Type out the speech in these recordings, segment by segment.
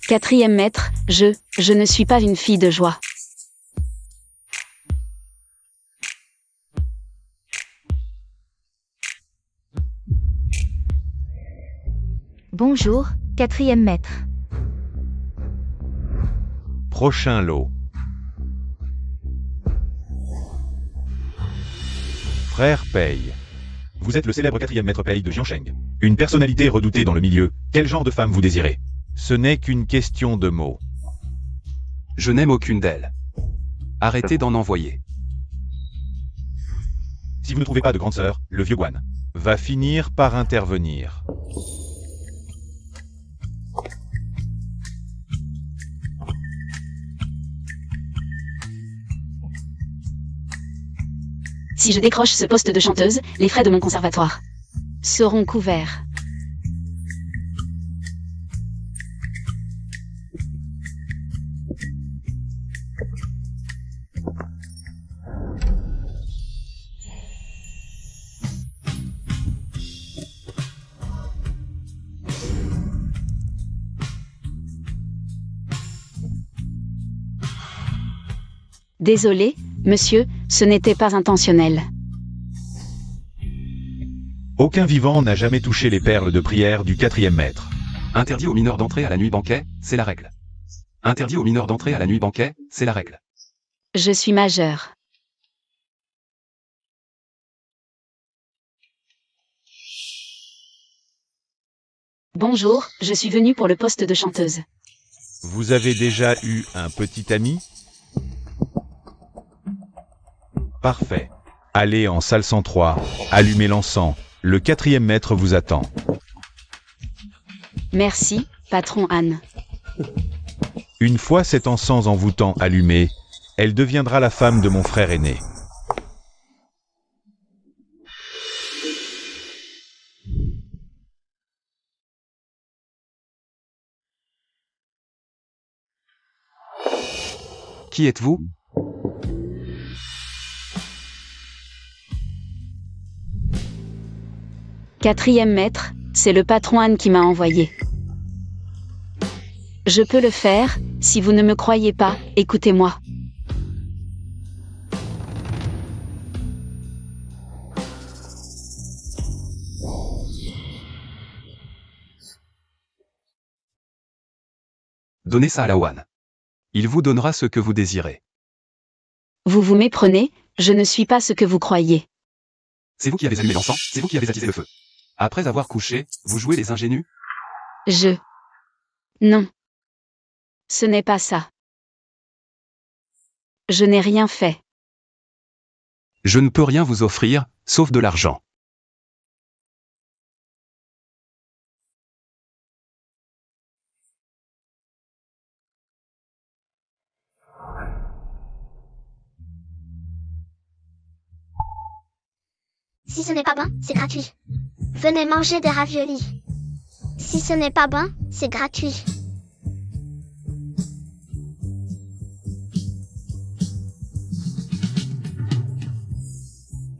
Quatrième maître, je ne suis pas une fille de joie. Bonjour, quatrième maître. Prochain lot. Frère Pei. Vous êtes le célèbre quatrième maître Pei de Jiansheng. Une personnalité redoutée dans le milieu. Quel genre de femme vous désirez? Ce n'est qu'une question de mots. Je n'aime aucune d'elles. Arrêtez d'en envoyer. Si vous ne trouvez pas de grande sœur, le vieux Guan va finir par intervenir. Si je décroche ce poste de chanteuse, les frais de mon conservatoire seront couverts. Désolé, monsieur, ce n'était pas intentionnel. Aucun vivant n'a jamais touché les perles de prière du quatrième maître. Interdit aux mineurs d'entrer à la nuit banquet, c'est la règle. Interdit aux mineurs d'entrer à la nuit banquet, c'est la règle. Je suis majeur. Bonjour, je suis venue pour le poste de chanteuse. Vous avez déjà eu un petit ami? Parfait. Allez en salle 103, allumez l'encens, le quatrième maître vous attend. Merci, patron Anne. Une fois cet encens envoûtant allumé, elle deviendra la femme de mon frère aîné. Qui êtes-vous? Quatrième maître, c'est le patron Anne qui m'a envoyé. Je peux le faire, si vous ne me croyez pas, écoutez-moi. Donnez ça à la Wan. Il vous donnera ce que vous désirez. Vous vous méprenez, je ne suis pas ce que vous croyez. C'est vous qui avez allumé l'encens, c'est vous qui avez attisé le feu. Après avoir couché, vous jouez les ingénus? Non. Ce n'est pas ça. Je n'ai rien fait. Je ne peux rien vous offrir, sauf de l'argent. Si ce n'est pas bon, c'est gratuit. Venez manger des raviolis. Si ce n'est pas bon, c'est gratuit.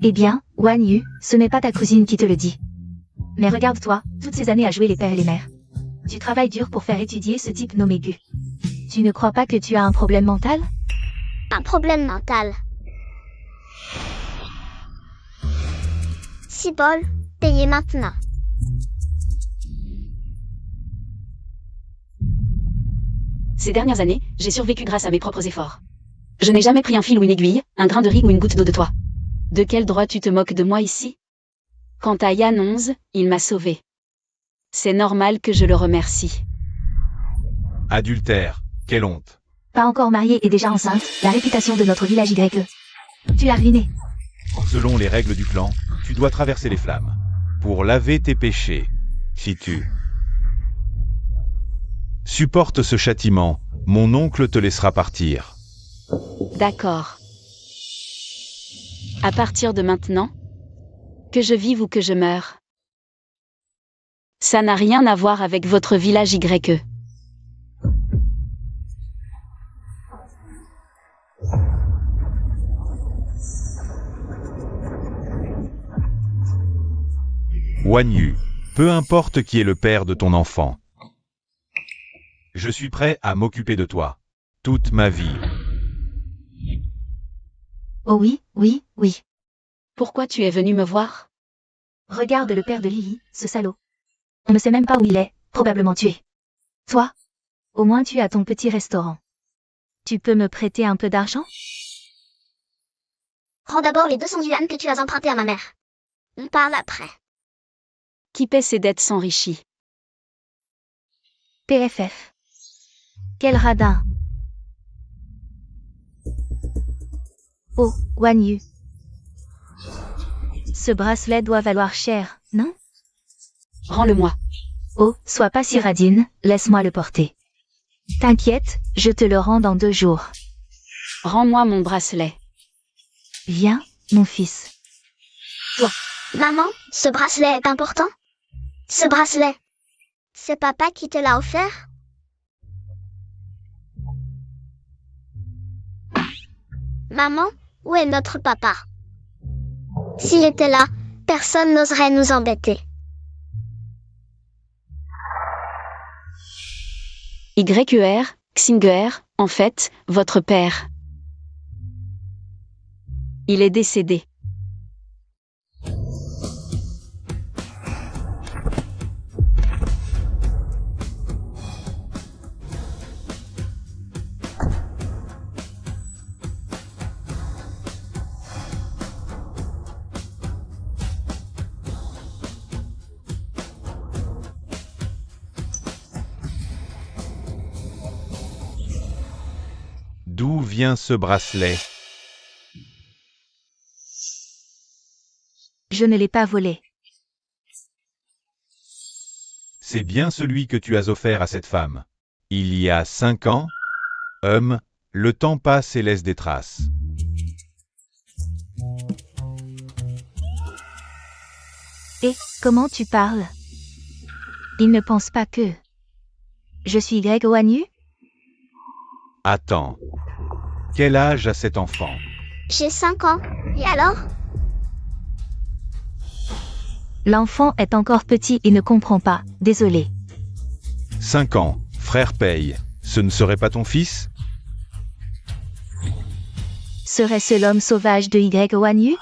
Eh bien, Wan Yu, ce n'est pas ta cousine qui te le dit. Mais regarde-toi, toutes ces années à jouer les pères et les mères. Tu travailles dur pour faire étudier ce type nommé Gu. Tu ne crois pas que tu as un problème mental? Un problème mental. 6 bols, payez maintenant. Ces dernières années, j'ai survécu grâce à mes propres efforts. Je n'ai jamais pris un fil ou une aiguille, un grain de riz ou une goutte d'eau de toi. De quel droit tu te moques de moi ici? Quant à Yan 11, il m'a sauvé. C'est normal que je le remercie. Adultère, quelle honte. Pas encore mariée et déjà enceinte, la réputation de notre village YE. Tu l'as ruiné. Selon les règles du clan, tu dois traverser les flammes. Pour laver tes péchés, si tu supportes ce châtiment, mon oncle te laissera partir. D'accord. À partir de maintenant, que je vive ou que je meure, ça n'a rien à voir avec votre village YE. Wan Yu, peu importe qui est le père de ton enfant. Je suis prêt à m'occuper de toi. Toute ma vie. Oh oui, oui, oui. Pourquoi tu es venu me voir? Regarde le père de Lily, ce salaud. On ne sait même pas où il est, probablement tué. Toi? Au moins tu as ton petit restaurant. Tu peux me prêter un peu d'argent? Rends d'abord les 200 yuan que tu as empruntés à ma mère. On parle après. Qui paie ses dettes s'enrichit. PFF. Quel radin. Oh, Wan Yu. Ce bracelet doit valoir cher, non? Rends-le-moi. Oh, sois pas si radine, laisse-moi le porter. T'inquiète, je te le rends dans 2 jours. Rends-moi mon bracelet. Viens, mon fils. Maman, ce bracelet est important? Ce bracelet. C'est papa qui te l'a offert? Maman, où est notre papa? S'il était là, personne n'oserait nous embêter. YER, Xinger, en fait, votre père. Il est décédé. D'où vient ce bracelet? Je ne l'ai pas volé. C'est bien celui que tu as offert à cette femme. Il y a 5 ans? Le temps passe et laisse des traces. Et, comment tu parles? Il ne pense pas que... Je suis Greg Wan Yu? Attends. Quel âge a cet enfant? J'ai 5 ans. Et alors? L'enfant est encore petit et ne comprend pas, désolé. 5 ans, frère Paye. Ce ne serait pas ton fils? Serait-ce l'homme sauvage de Wan Yu?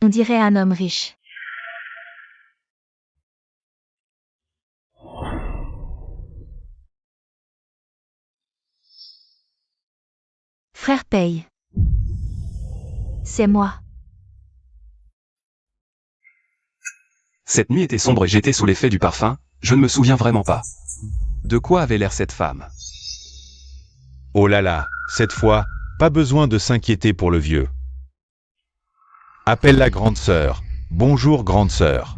On dirait un homme riche. Frère Paye. C'est moi. Cette nuit était sombre et j'étais sous l'effet du parfum, je ne me souviens vraiment pas. De quoi avait l'air cette femme? Oh là là, cette fois, pas besoin de s'inquiéter pour le vieux. Appelle la grande sœur. Bonjour grande sœur.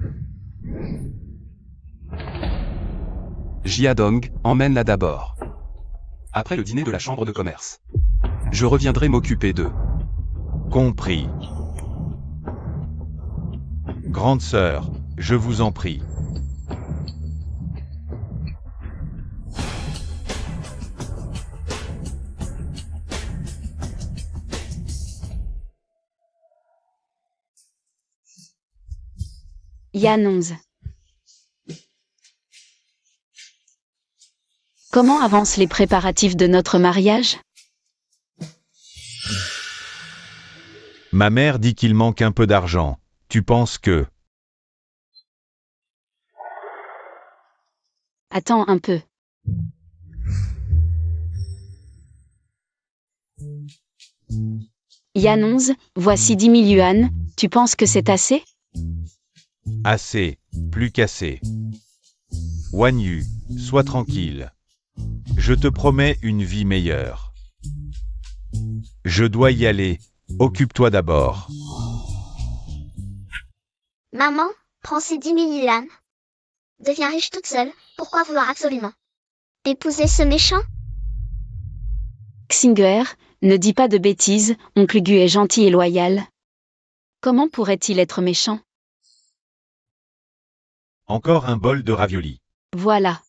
Jiadong, emmène-la d'abord. Après le dîner de la chambre de commerce. Je reviendrai m'occuper d'eux. Compris. Grande sœur, je vous en prie. Yan 11. Comment avancent les préparatifs de notre mariage? Ma mère dit qu'il manque un peu d'argent. Tu penses que... Attends un peu. Yan 11, voici 10 000 yuan, tu penses que c'est assez? Assez, plus qu'assez. Wan Yu, sois tranquille. Je te promets une vie meilleure. Je dois y aller, occupe-toi d'abord. Maman, prends ces 10 000 yuan. Deviens riche toute seule, pourquoi vouloir absolument épouser ce méchant? Xinger, ne dis pas de bêtises, oncle Gu est gentil et loyal. Comment pourrait-il être méchant? Encore un bol de raviolis. Voilà.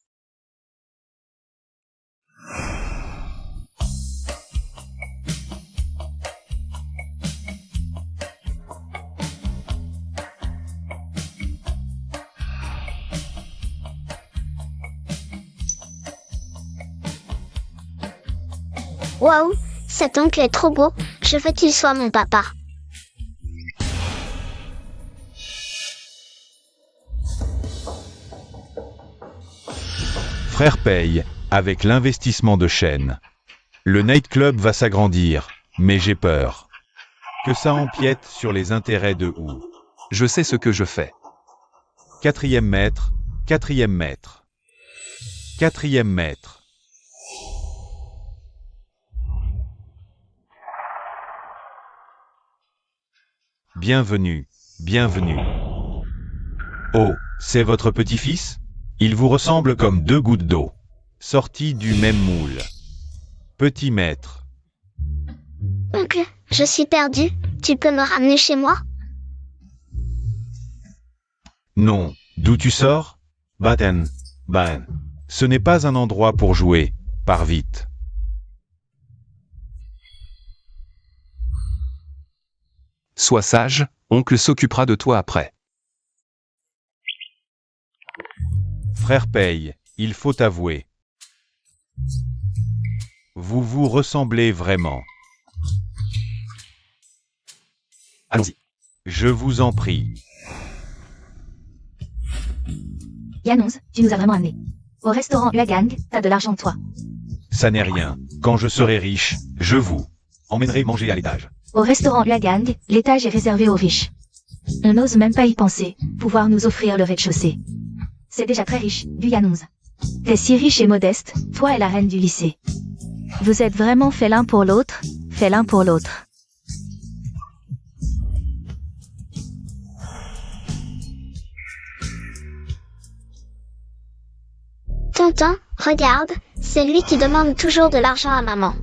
Waouh, cet oncle est trop beau, je veux qu'il soit mon papa. Frère paye, avec l'investissement de Shen. Le nightclub va s'agrandir, mais j'ai peur. Que ça empiète sur les intérêts de Wu. Je sais ce que je fais. Quatrième maître, quatrième maître. Quatrième maître. Bienvenue, bienvenue. Oh, c'est votre petit-fils? Il vous ressemble comme deux gouttes d'eau, sorties du même moule. Petit maître. Oncle, je suis perdu, tu peux me ramener chez moi? Non, d'où tu sors? Baten, ban. Ce n'est pas un endroit pour jouer, pars vite. Sois sage, oncle s'occupera de toi après. Frère paye, il faut avouer. Vous vous ressemblez vraiment. Allons-y. Je vous en prie. Yanonz, tu nous as vraiment amenés. Au restaurant Uagang, t'as de l'argent toi. Ça n'est rien. Quand je serai riche, je vous emmènerai manger à l'étage. Au restaurant Uagang, l'étage est réservé aux riches. On n'ose même pas y penser, pouvoir nous offrir le rez-de-chaussée. C'est déjà très riche, du Yanonz. T'es si riche et modeste, toi et la reine du lycée. Vous êtes vraiment fait l'un pour l'autre, fait l'un pour l'autre. Tonton, regarde, c'est lui qui demande toujours de l'argent à maman.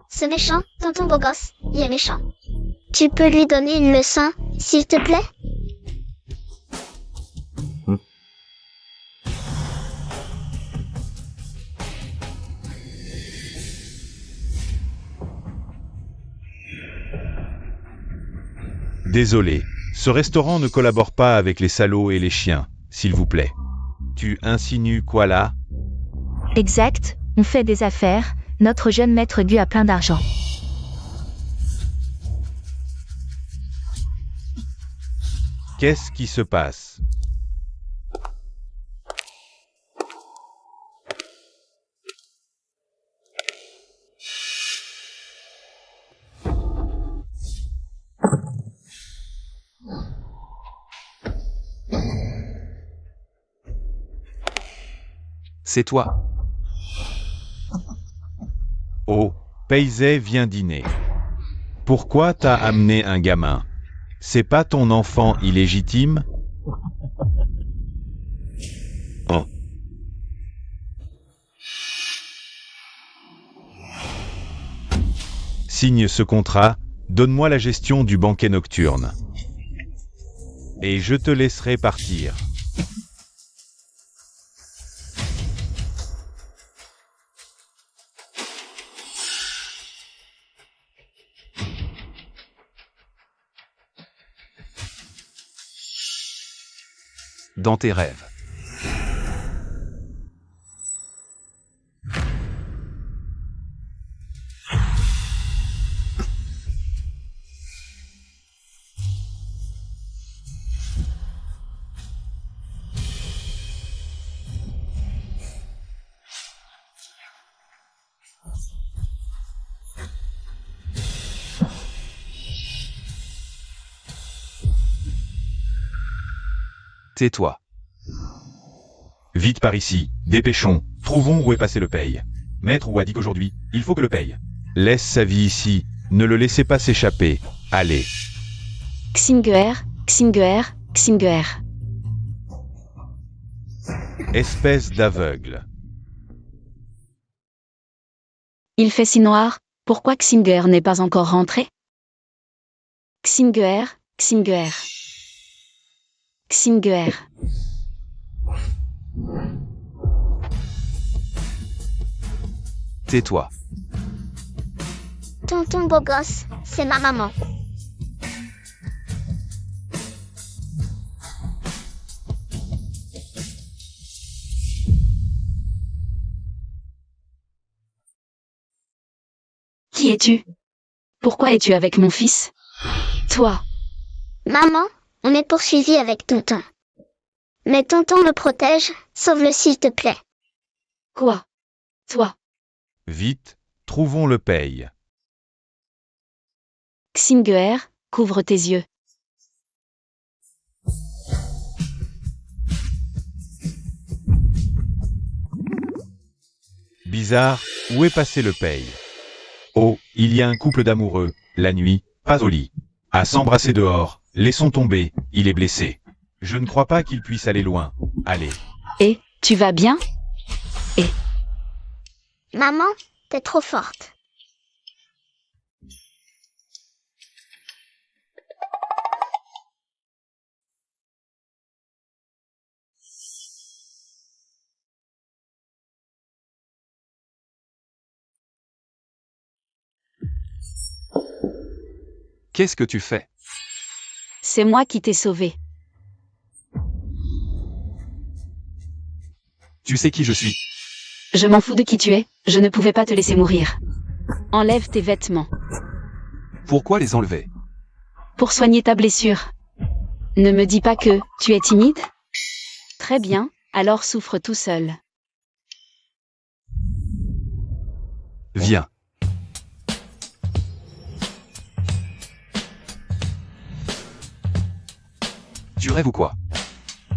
Ce méchant, tonton beau gosse, il est méchant. Tu peux lui donner une leçon, s'il te plaît? Désolé, ce restaurant ne collabore pas avec les salauds et les chiens, s'il vous plaît. Tu insinues quoi là? Exact, on fait des affaires, notre jeune maître Gu a plein d'argent. Qu'est-ce qui se passe? C'est toi. Oh, Paysay vient dîner. Pourquoi t'as amené un gamin? C'est pas ton enfant illégitime? Oh. Signe ce contrat, donne-moi la gestion du banquet nocturne. Et je te laisserai partir. Dans tes rêves. Tais-toi. Vite par ici, dépêchons, trouvons où est passé le paye. Maître Wu a dit qu'aujourd'hui, il faut que le paye. Laisse sa vie ici, ne le laissez pas s'échapper. Allez. Xinguer, Xinguer, Xinguer. Espèce d'aveugle. Il fait si noir, pourquoi Xinguer n'est pas encore rentré? Xinguer, Xinguer. Xinguer. Tais-toi. Tonton beau gosse, c'est ma maman. Qui es-tu? Pourquoi es-tu avec mon fils? Toi, Maman, on est poursuivi avec tonton. Mais tonton me protège, sauve-le s'il te plaît. quoi? Toi, Vite, trouvons le paye. Xinguer, couvre tes yeux. Bizarre, où est passé le paye? Oh, il y a un couple d'amoureux, la nuit, pas au lit. À s'embrasser dehors, laissons tomber, il est blessé. Je ne crois pas qu'il puisse aller loin. Allez. Et, tu vas bien? Maman, t'es trop forte. Qu'est-ce que tu fais? C'est moi qui t'ai sauvé. Tu sais qui je suis? Je m'en fous de qui tu es, je ne pouvais pas te laisser mourir. Enlève tes vêtements. Pourquoi les enlever? Pour soigner ta blessure. Ne me dis pas que tu es timide? Très bien, alors souffre tout seul. Viens. Tu rêves ou quoi?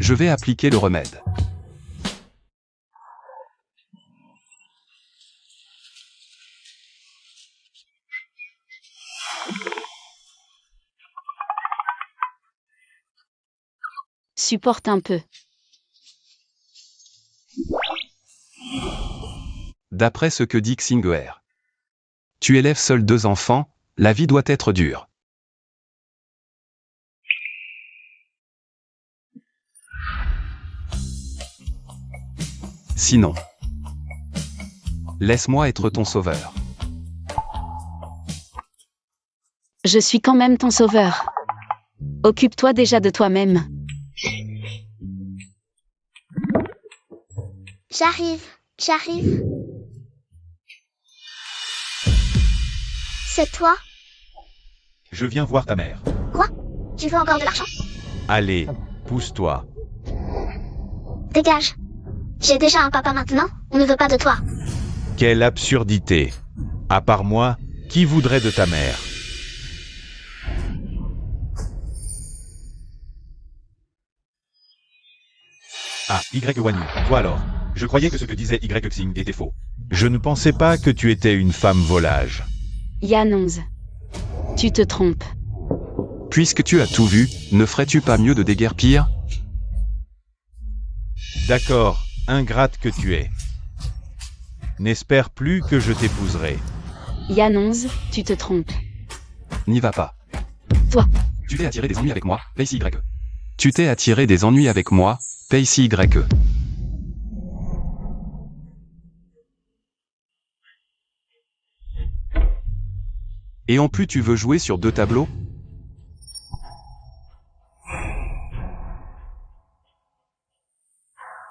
Je vais appliquer le remède. Supporte un peu. D'après ce que dit Xinguer. Tu élèves seul 2 enfants, la vie doit être dure. Sinon, laisse-moi être ton sauveur. Je suis quand même ton sauveur. Occupe-toi déjà de toi-même. J'arrive. C'est toi? Je viens voir ta mère. Tu veux encore de l'argent? Allez, pousse-toi. Dégage. J'ai déjà un papa maintenant, on ne veut pas de toi. Quelle absurdité. À part moi, qui voudrait de ta mère? Ah, Y Wanyu, toi alors. Je croyais que ce que disait Y Xing était faux. Je ne pensais pas que tu étais une femme volage. Yanonze. Tu te trompes. Puisque tu as tout vu, ne ferais-tu pas mieux de déguerpir? D'accord, ingrate que tu es. N'espère plus que je t'épouserai. Yanonze, tu te trompes. N'y va pas. Toi. Tu t'es attiré des ennuis avec moi, paye CYE. Tu t'es attiré des ennuis avec moi, paye CYE. Et en plus tu veux jouer sur 2 tableaux?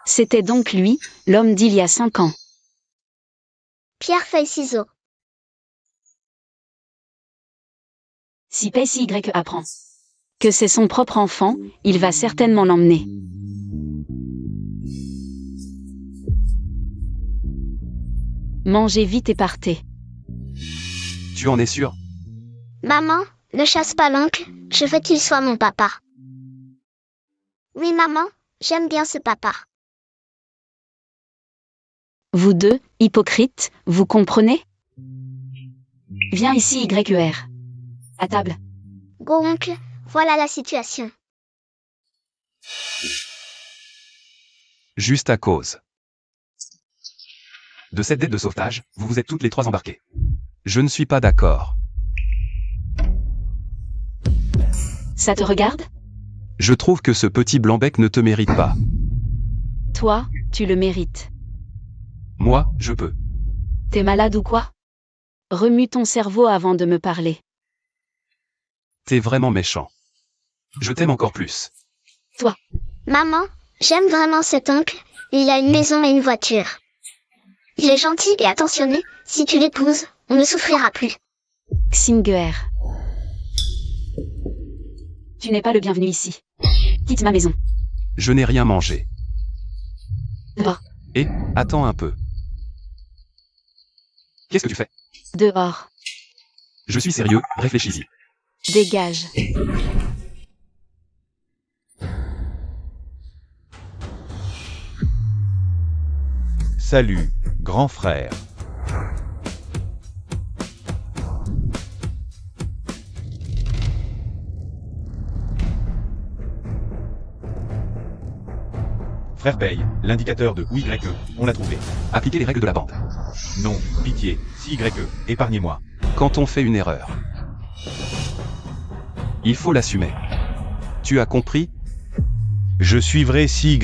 C'était donc lui, l'homme d'il y a 5 ans. Pierre, feuille, ciseaux. Si PCY apprend que c'est son propre enfant, il va certainement l'emmener. Mangez vite et partez. Tu en es sûr? Maman, ne chasse pas l'oncle, je veux qu'il soit mon papa. Oui maman, j'aime bien ce papa. Vous deux, hypocrites, vous comprenez? Viens ici YER. À table. Go oncle, voilà la situation. Juste à cause de cette dette de sauvetage, vous vous êtes toutes les 3 embarquées. Je ne suis pas d'accord. Ça te regarde? Je trouve que ce petit blanc-bec ne te mérite pas. Toi, tu le mérites. Moi, je peux. T'es malade ou quoi? Remue ton cerveau avant de me parler. T'es vraiment méchant. Je t'aime encore plus. Maman, j'aime vraiment cet oncle, il a une maison et une voiture. Il est gentil et attentionné, si tu l'épouses, on ne souffrira plus. Xinger. Tu n'es pas le bienvenu ici. Quitte ma maison. Je n'ai rien mangé. Dehors. Et, attends un peu. Qu'est-ce que tu fais? Dehors. Je suis sérieux, réfléchis-y. Dégage. Salut, grand frère. Frère paye, l'indicateur de OYE, on l'a trouvé. Appliquez les règles de la bande. Non, pitié, SYE, épargnez-moi. Quand on fait une erreur, il faut l'assumer. Tu as compris? Je suivrai SYE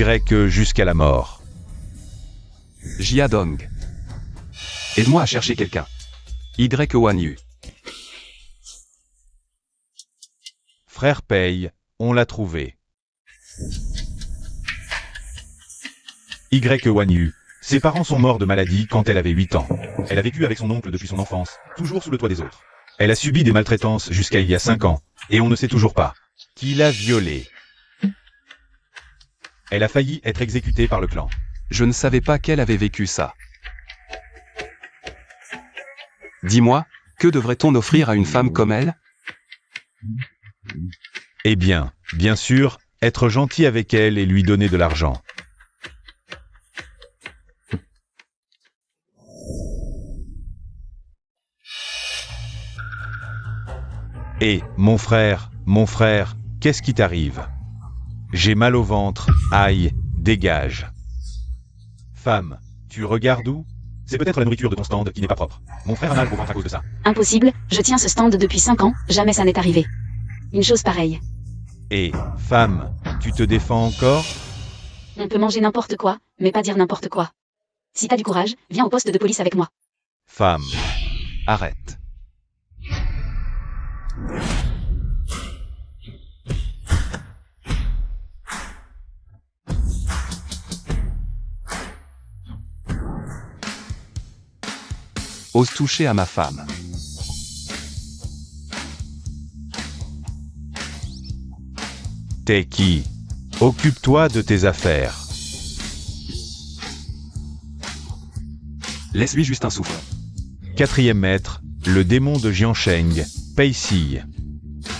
jusqu'à la mort. Jiadong. Aide-moi à chercher quelqu'un. Y-Wanyu. Frère paye, on l'a trouvé. Y-Wanyu. Ses parents sont morts de maladie quand elle avait 8 ans. Elle a vécu avec son oncle depuis son enfance, toujours sous le toit des autres. Elle a subi des maltraitances jusqu'à il y a 5 ans, et on ne sait toujours pas qui l'a violée. Elle a failli être exécutée par le clan. Je ne savais pas qu'elle avait vécu ça. Dis-moi, que devrait-on offrir à une femme comme elle? Eh bien, bien sûr, être gentil avec elle et lui donner de l'argent. Et, mon frère, qu'est-ce qui t'arrive? J'ai mal au ventre, aïe, dégage. Femme, tu regardes où? C'est peut-être la nourriture de ton stand qui n'est pas propre. Mon frère a mal au ventre à cause de ça. Impossible, je tiens ce stand depuis 5 ans, jamais ça n'est arrivé. Une chose pareille. Et, femme, tu te défends encore? On peut manger n'importe quoi, mais pas dire n'importe quoi. Si t'as du courage, viens au poste de police avec moi. Femme, Arrête. Ose toucher à ma femme. t'es qui? Occupe-toi de tes affaires. Laisse-lui juste un souffle. 4e maître, le démon de Jiansheng, Pei Si.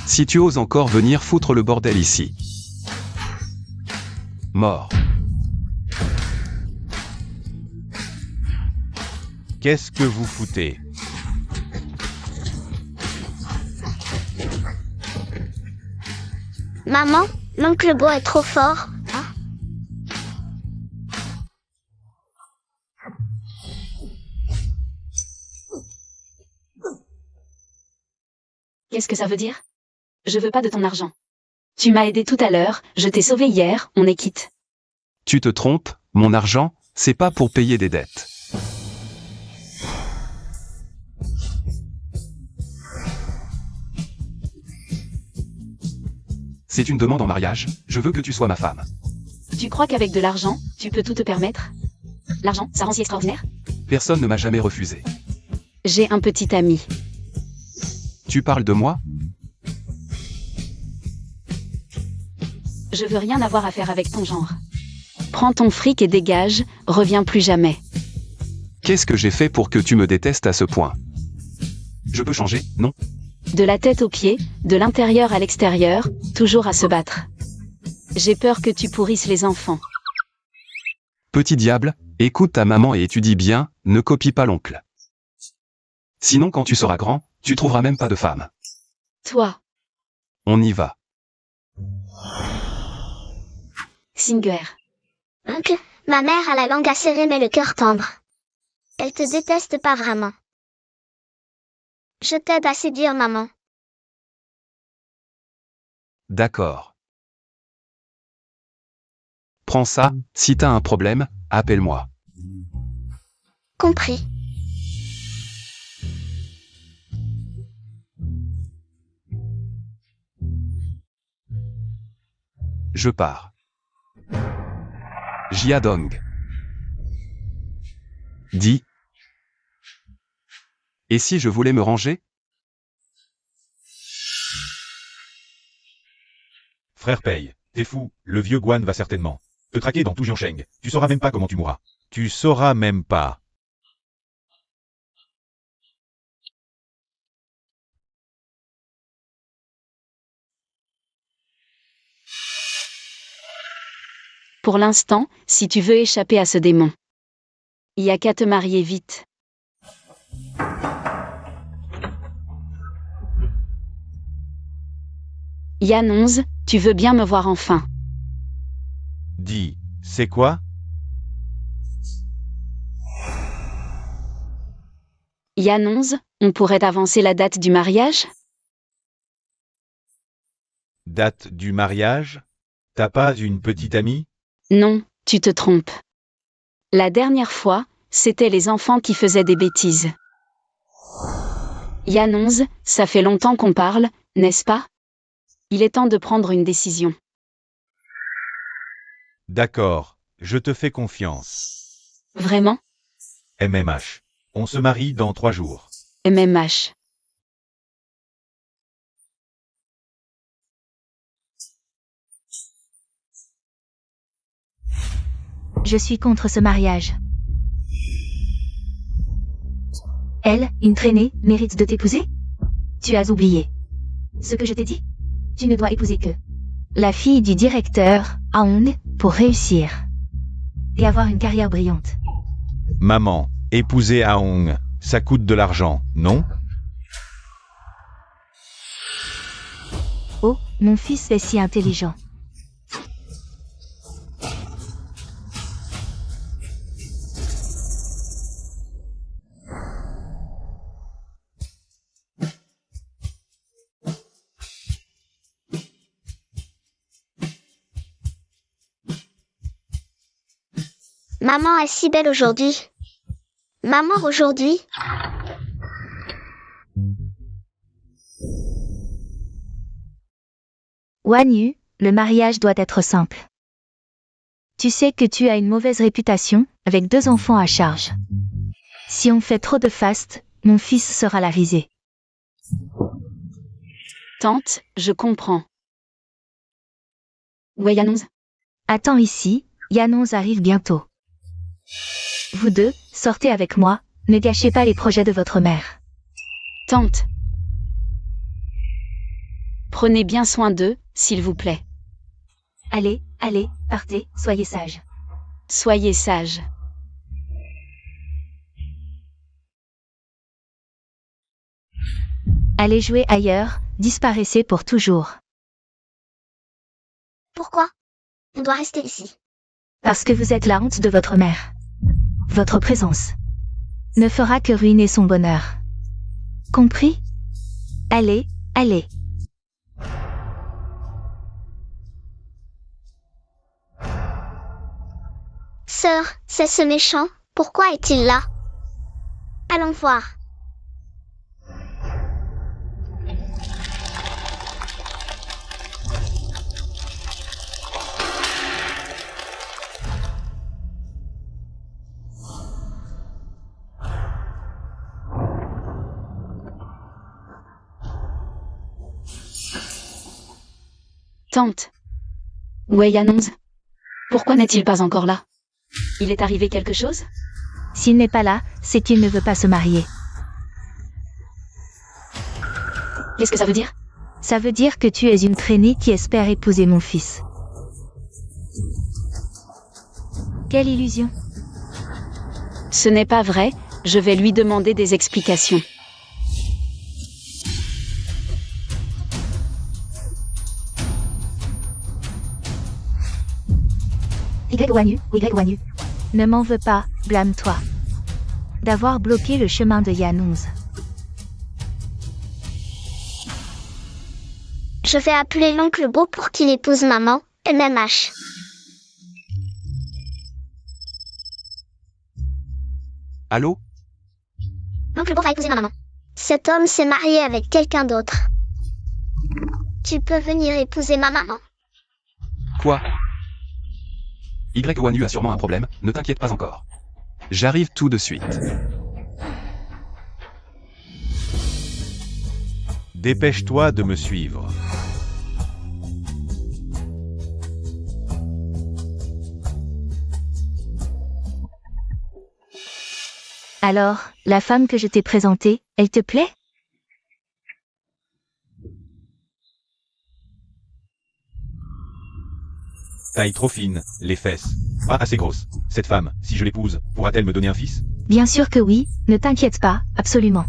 Si tu oses encore venir foutre le bordel ici. Mort. Qu'est-ce que vous foutez? Maman, l'oncle Bo est trop fort. Hein? Qu'est-ce que ça veut dire? Je veux pas de ton argent. Tu m'as aidé tout à l'heure, je t'ai sauvé hier, on est quitte. Tu te trompes, mon argent, c'est pas pour payer des dettes. C'est une demande en mariage, je veux que tu sois ma femme. Tu crois qu'avec de l'argent, tu peux tout te permettre? L'argent, ça rend si extraordinaire? Personne ne m'a jamais refusé. J'ai un petit ami. Tu parles de moi? Je veux rien avoir à faire avec ton genre. Prends ton fric et dégage, reviens plus jamais. Qu'est-ce que j'ai fait pour que tu me détestes à ce point? Je peux changer, non? De la tête aux pieds, de l'intérieur à l'extérieur, toujours à se battre. J'ai peur que tu pourrisses les enfants. Petit diable, écoute ta maman et étudie bien, ne copie pas l'oncle. Sinon quand tu seras grand, tu trouveras même pas de femme. Toi, On y va. Singer. Oncle, ma mère a la langue acérée mais le cœur tendre. Elle te déteste pas vraiment. Je t'aide à séduire maman. D'accord. Prends ça, si t'as un problème, appelle-moi. Compris. Je pars. Jiadong. Dis. Et si je voulais me ranger? Frère paye. T'es fou, le vieux Guan va certainement te traquer dans tout Jiansheng. Tu sauras même pas comment tu mourras. Tu sauras même pas. Pour l'instant, si tu veux échapper à ce démon, il y a qu'à te marier vite. Yann 11, tu veux bien me voir enfin. Dis, c'est quoi? Yann 11, on pourrait avancer la date du mariage? Date du mariage? T'as pas une petite amie? Non, tu te trompes. La dernière fois, c'était les enfants qui faisaient des bêtises. Yann 11, ça fait longtemps qu'on parle, n'est-ce pas? Il est temps de prendre une décision. D'accord, je te fais confiance. Vraiment? MMH. On se marie dans 3 jours. MMH. Je suis contre ce mariage. Elle, une traînée, mérite de t'épouser? Tu as oublié ce que je t'ai dit? Tu ne dois épouser que la fille du directeur, Aong, pour réussir et avoir une carrière brillante. Maman, épouser Aong, ça coûte de l'argent, non? Oh, mon fils est si intelligent. Maman est si belle aujourd'hui. Maman aujourd'hui. Wan Yu, le mariage doit être simple. Tu sais que tu as une mauvaise réputation, avec 2 enfants à charge. Si on fait trop de faste, mon fils sera la risée. Tante, je comprends. Ouais, Yann 11. Attends ici, Yanons arrive bientôt. Vous deux, sortez avec moi, ne gâchez pas les projets de votre mère. Tante. Prenez bien soin d'eux, s'il vous plaît. Allez, allez, partez, soyez sages. Soyez sages. Allez jouer ailleurs, disparaissez pour toujours. Pourquoi? On doit rester ici. Parce que vous êtes la honte de votre mère. Votre présence ne fera que ruiner son bonheur. Compris? Allez, allez. Sœur, c'est ce méchant, pourquoi est-il là? Allons voir. Tante. Ouais, Yann 11. Pourquoi n'est-il pas encore là? Il est arrivé quelque chose? S'il n'est pas là, c'est qu'il ne veut pas se marier. Qu'est-ce que ça veut dire? Ça veut dire que tu es une traînée qui espère épouser mon fils. Quelle illusion! Ce n'est pas vrai, je vais lui demander des explications. Wan Yu. Ne m'en veux pas, blâme-toi d'avoir bloqué le chemin de Yann 11. Je vais appeler l'oncle Beau pour qu'il épouse maman, MMH. Allô? L'oncle Beau va épouser ma maman. Cet homme s'est marié avec quelqu'un d'autre. Tu peux venir épouser ma maman. Quoi? Wan Yu a sûrement un problème, ne t'inquiète pas encore. J'arrive tout de suite. Dépêche-toi de me suivre. Alors, la femme que je t'ai présentée, elle te plaît? Taille trop fine, les fesses. Pas assez grosses. Cette femme, si je l'épouse, pourra-t-elle me donner un fils? Bien sûr que oui, ne t'inquiète pas, absolument.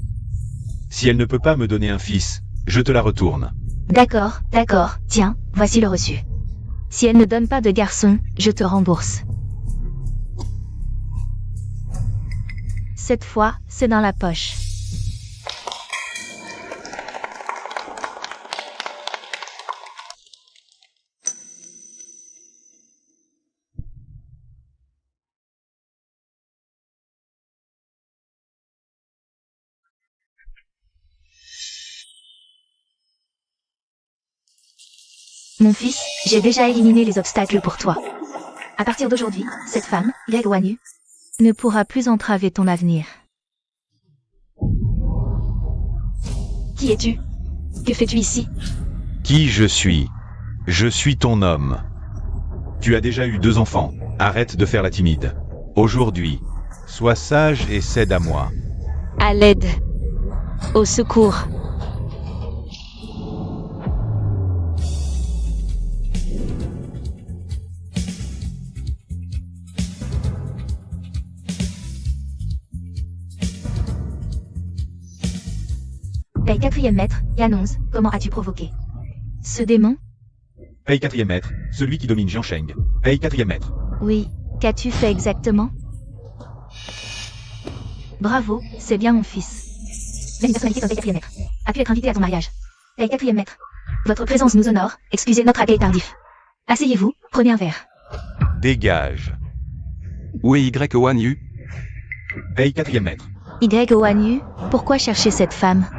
Si elle ne peut pas me donner un fils, je te la retourne. D'accord, tiens, voici le reçu. Si elle ne donne pas de garçon, je te rembourse. Cette fois, c'est dans la poche. Mon fils, j'ai déjà éliminé les obstacles pour toi. À partir d'aujourd'hui, cette femme, Greg Wanyu, ne pourra plus entraver ton avenir. Qui es-tu? Que fais-tu ici? Qui je suis? Je suis ton homme. Tu as déjà eu 2 enfants. Arrête de faire la timide. Aujourd'hui, sois sage et cède à moi. À l'aide. Au secours. Paye 4e maître, Yanonze, comment as-tu provoqué ce démon? Paye 4e maître, celui qui domine Jiansheng. Paye 4e maître. Oui, qu'as-tu fait exactement? Bravo, c'est bien mon fils. Même une personnalité comme paye 4e maître a pu être invité à ton mariage. Paye 4e maître. Votre présence nous honore, excusez notre accueil tardif. Asseyez-vous, prenez un verre. Dégage. Où est Y Wanyu? Paye 4e maître. Y Wanyu, pourquoi chercher cette femme?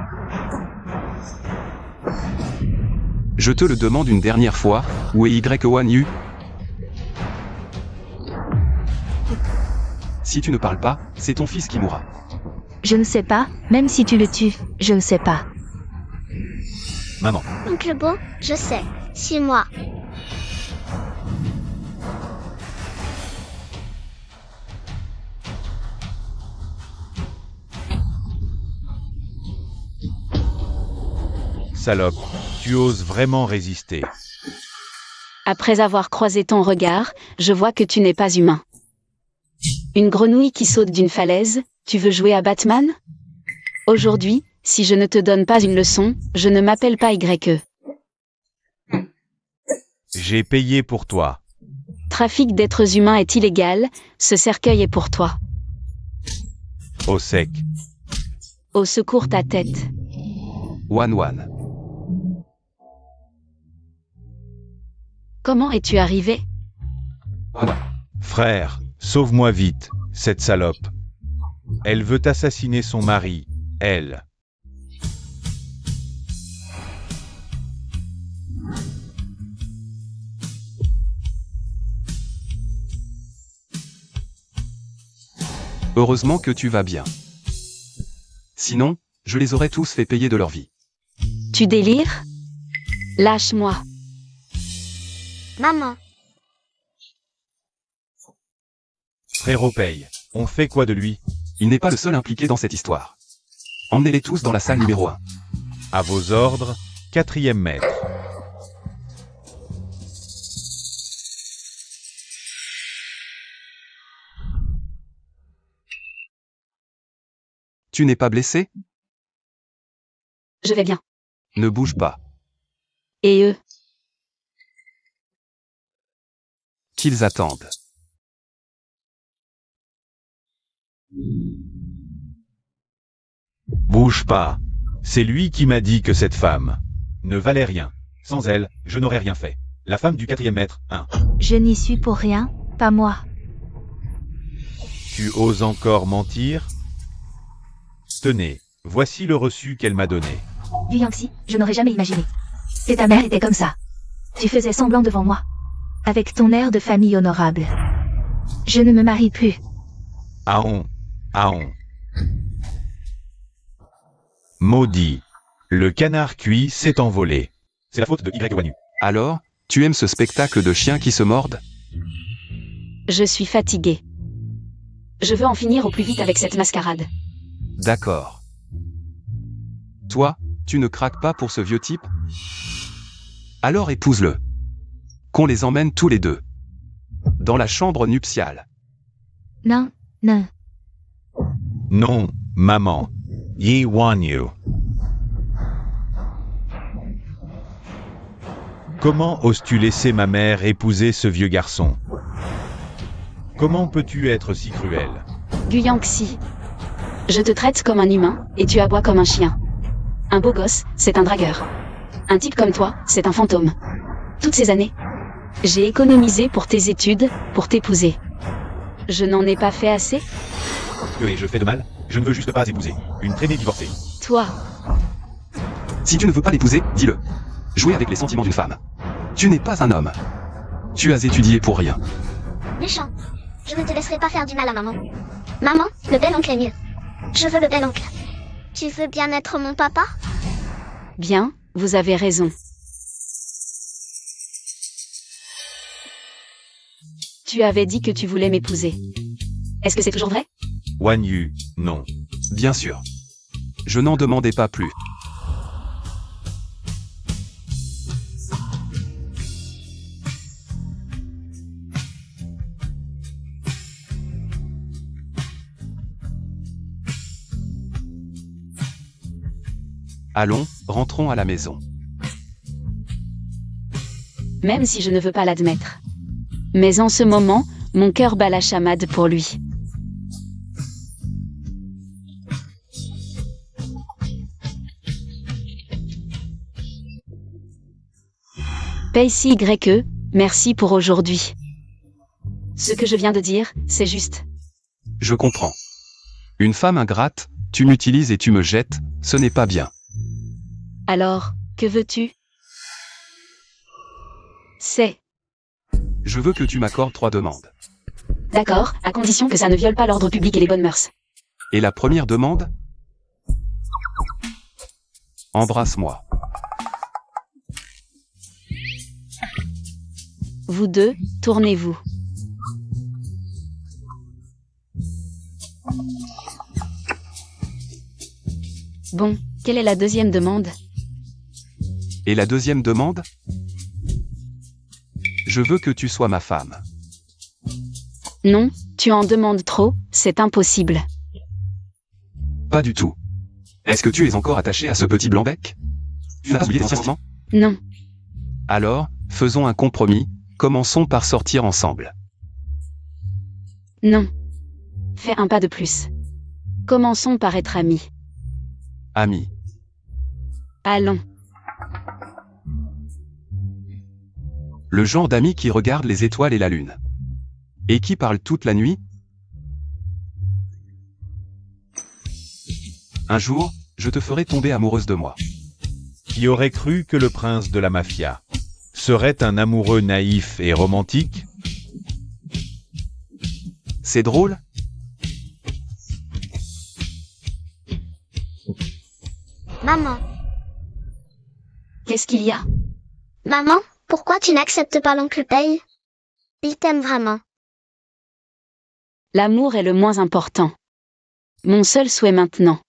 Je te le demande une dernière fois, où est Y Wanyu? Si tu ne parles pas, c'est ton fils qui mourra. Je ne sais pas, même si tu le tues, je ne sais pas. Maman. Oncle Beau, je sais. Suis-moi. Salope, tu oses vraiment résister. Après avoir croisé ton regard, je vois que tu n'es pas humain. Une grenouille qui saute d'une falaise, tu veux jouer à Batman? Aujourd'hui, si je ne te donne pas une leçon, je ne m'appelle pas YE. J'ai payé pour toi. Trafic d'êtres humains est illégal, ce cercueil est pour toi. Au sec. Au secours ta tête. Wan. Comment es-tu arrivé? Frère, sauve-moi vite, cette salope. Elle veut assassiner son mari, elle. Heureusement que tu vas bien. Sinon, je les aurais tous fait payer de leur vie. Tu délires? Lâche-moi. Maman. Frérot paye. On fait quoi de lui? Il n'est pas le seul impliqué dans cette histoire. Emmenez-les tous dans la salle numéro 1. À vos ordres, 4e maître. Tu n'es pas blessé? Je vais bien. Ne bouge pas. Et eux? Qu'ils attendent. Bouge pas. C'est lui qui m'a dit que cette femme ne valait rien. Sans elle, je n'aurais rien fait. La femme du 4e maître, hein. Je n'y suis pour rien, pas moi. Tu oses encore mentir? Tenez, voici le reçu qu'elle m'a donné. Du Yangtze, je n'aurais jamais imaginé. Et ta mère était comme ça. Tu faisais semblant devant moi. Avec ton air de famille honorable. Je ne me marie plus. Aon. Maudit. Le canard cuit s'est envolé. C'est la faute de Y Wanyu. Alors, tu aimes ce spectacle de chiens qui se mordent? Je suis fatiguée. Je veux en finir au plus vite avec cette mascarade. D'accord. Toi, tu ne craques pas pour ce vieux type? Alors épouse-le. Qu'on les emmène tous les deux. Dans la chambre nuptiale. Non, non. Non, maman. Yi Wan Yu. Comment oses-tu laisser ma mère épouser ce vieux garçon? Comment peux-tu être si cruel? Guyanxi. Je te traite comme un humain, et tu aboies comme un chien. Un beau gosse, c'est un dragueur. Un type comme toi, c'est un fantôme. Toutes ces années, j'ai économisé pour tes études, pour t'épouser. Je n'en ai pas fait assez? Que ai-je fait de mal? Je ne veux juste pas épouser une traînée divorcée. Toi, Si tu ne veux pas l'épouser, dis-le. Jouer avec les sentiments d'une femme. Tu n'es pas un homme. Tu as étudié pour rien. Méchant. Je ne te laisserai pas faire du mal à maman. Maman, le bel oncle est mieux. Je veux le bel oncle. Tu veux bien être mon papa? bien, vous avez raison. Tu avais dit que tu voulais m'épouser. Est-ce que c'est toujours vrai? Wan Yu, non. Bien sûr. Je n'en demandais pas plus. Allons, rentrons à la maison. Même si je ne veux pas l'admettre. Mais en ce moment, mon cœur bat la chamade pour lui. PayCYE, merci pour aujourd'hui. Ce que je viens de dire, c'est juste. Je comprends. Une femme ingrate, tu m'utilises et tu me jettes, ce n'est pas bien. Alors, que veux-tu? C'est. Je veux que tu m'accordes 3 demandes. D'accord, à condition que ça ne viole pas l'ordre public et les bonnes mœurs. Et la première demande? Embrasse-moi. Vous deux, tournez-vous. Bon, quelle est la deuxième demande? Et la deuxième demande? Je veux que tu sois ma femme. Non, tu en demandes trop, c'est impossible. Pas du tout. Est-ce que tu es encore attaché à ce petit blanc-bec? Tu n'as oublié tes sentiments? Non, Alors, faisons un compromis, commençons par sortir ensemble. non. Fais un pas de plus. Commençons par être amis. Amis. Allons. Le genre d'amis qui regarde les étoiles et la lune. Et qui parle toute la nuit? Un jour, je te ferai tomber amoureuse de moi. Qui aurait cru que le prince de la mafia serait un amoureux naïf et romantique? C'est drôle? Maman. Qu'est-ce qu'il y a? Maman, pourquoi tu n'acceptes pas l'oncle Paye? Il t'aime vraiment. L'amour est le moins important. Mon seul souhait maintenant,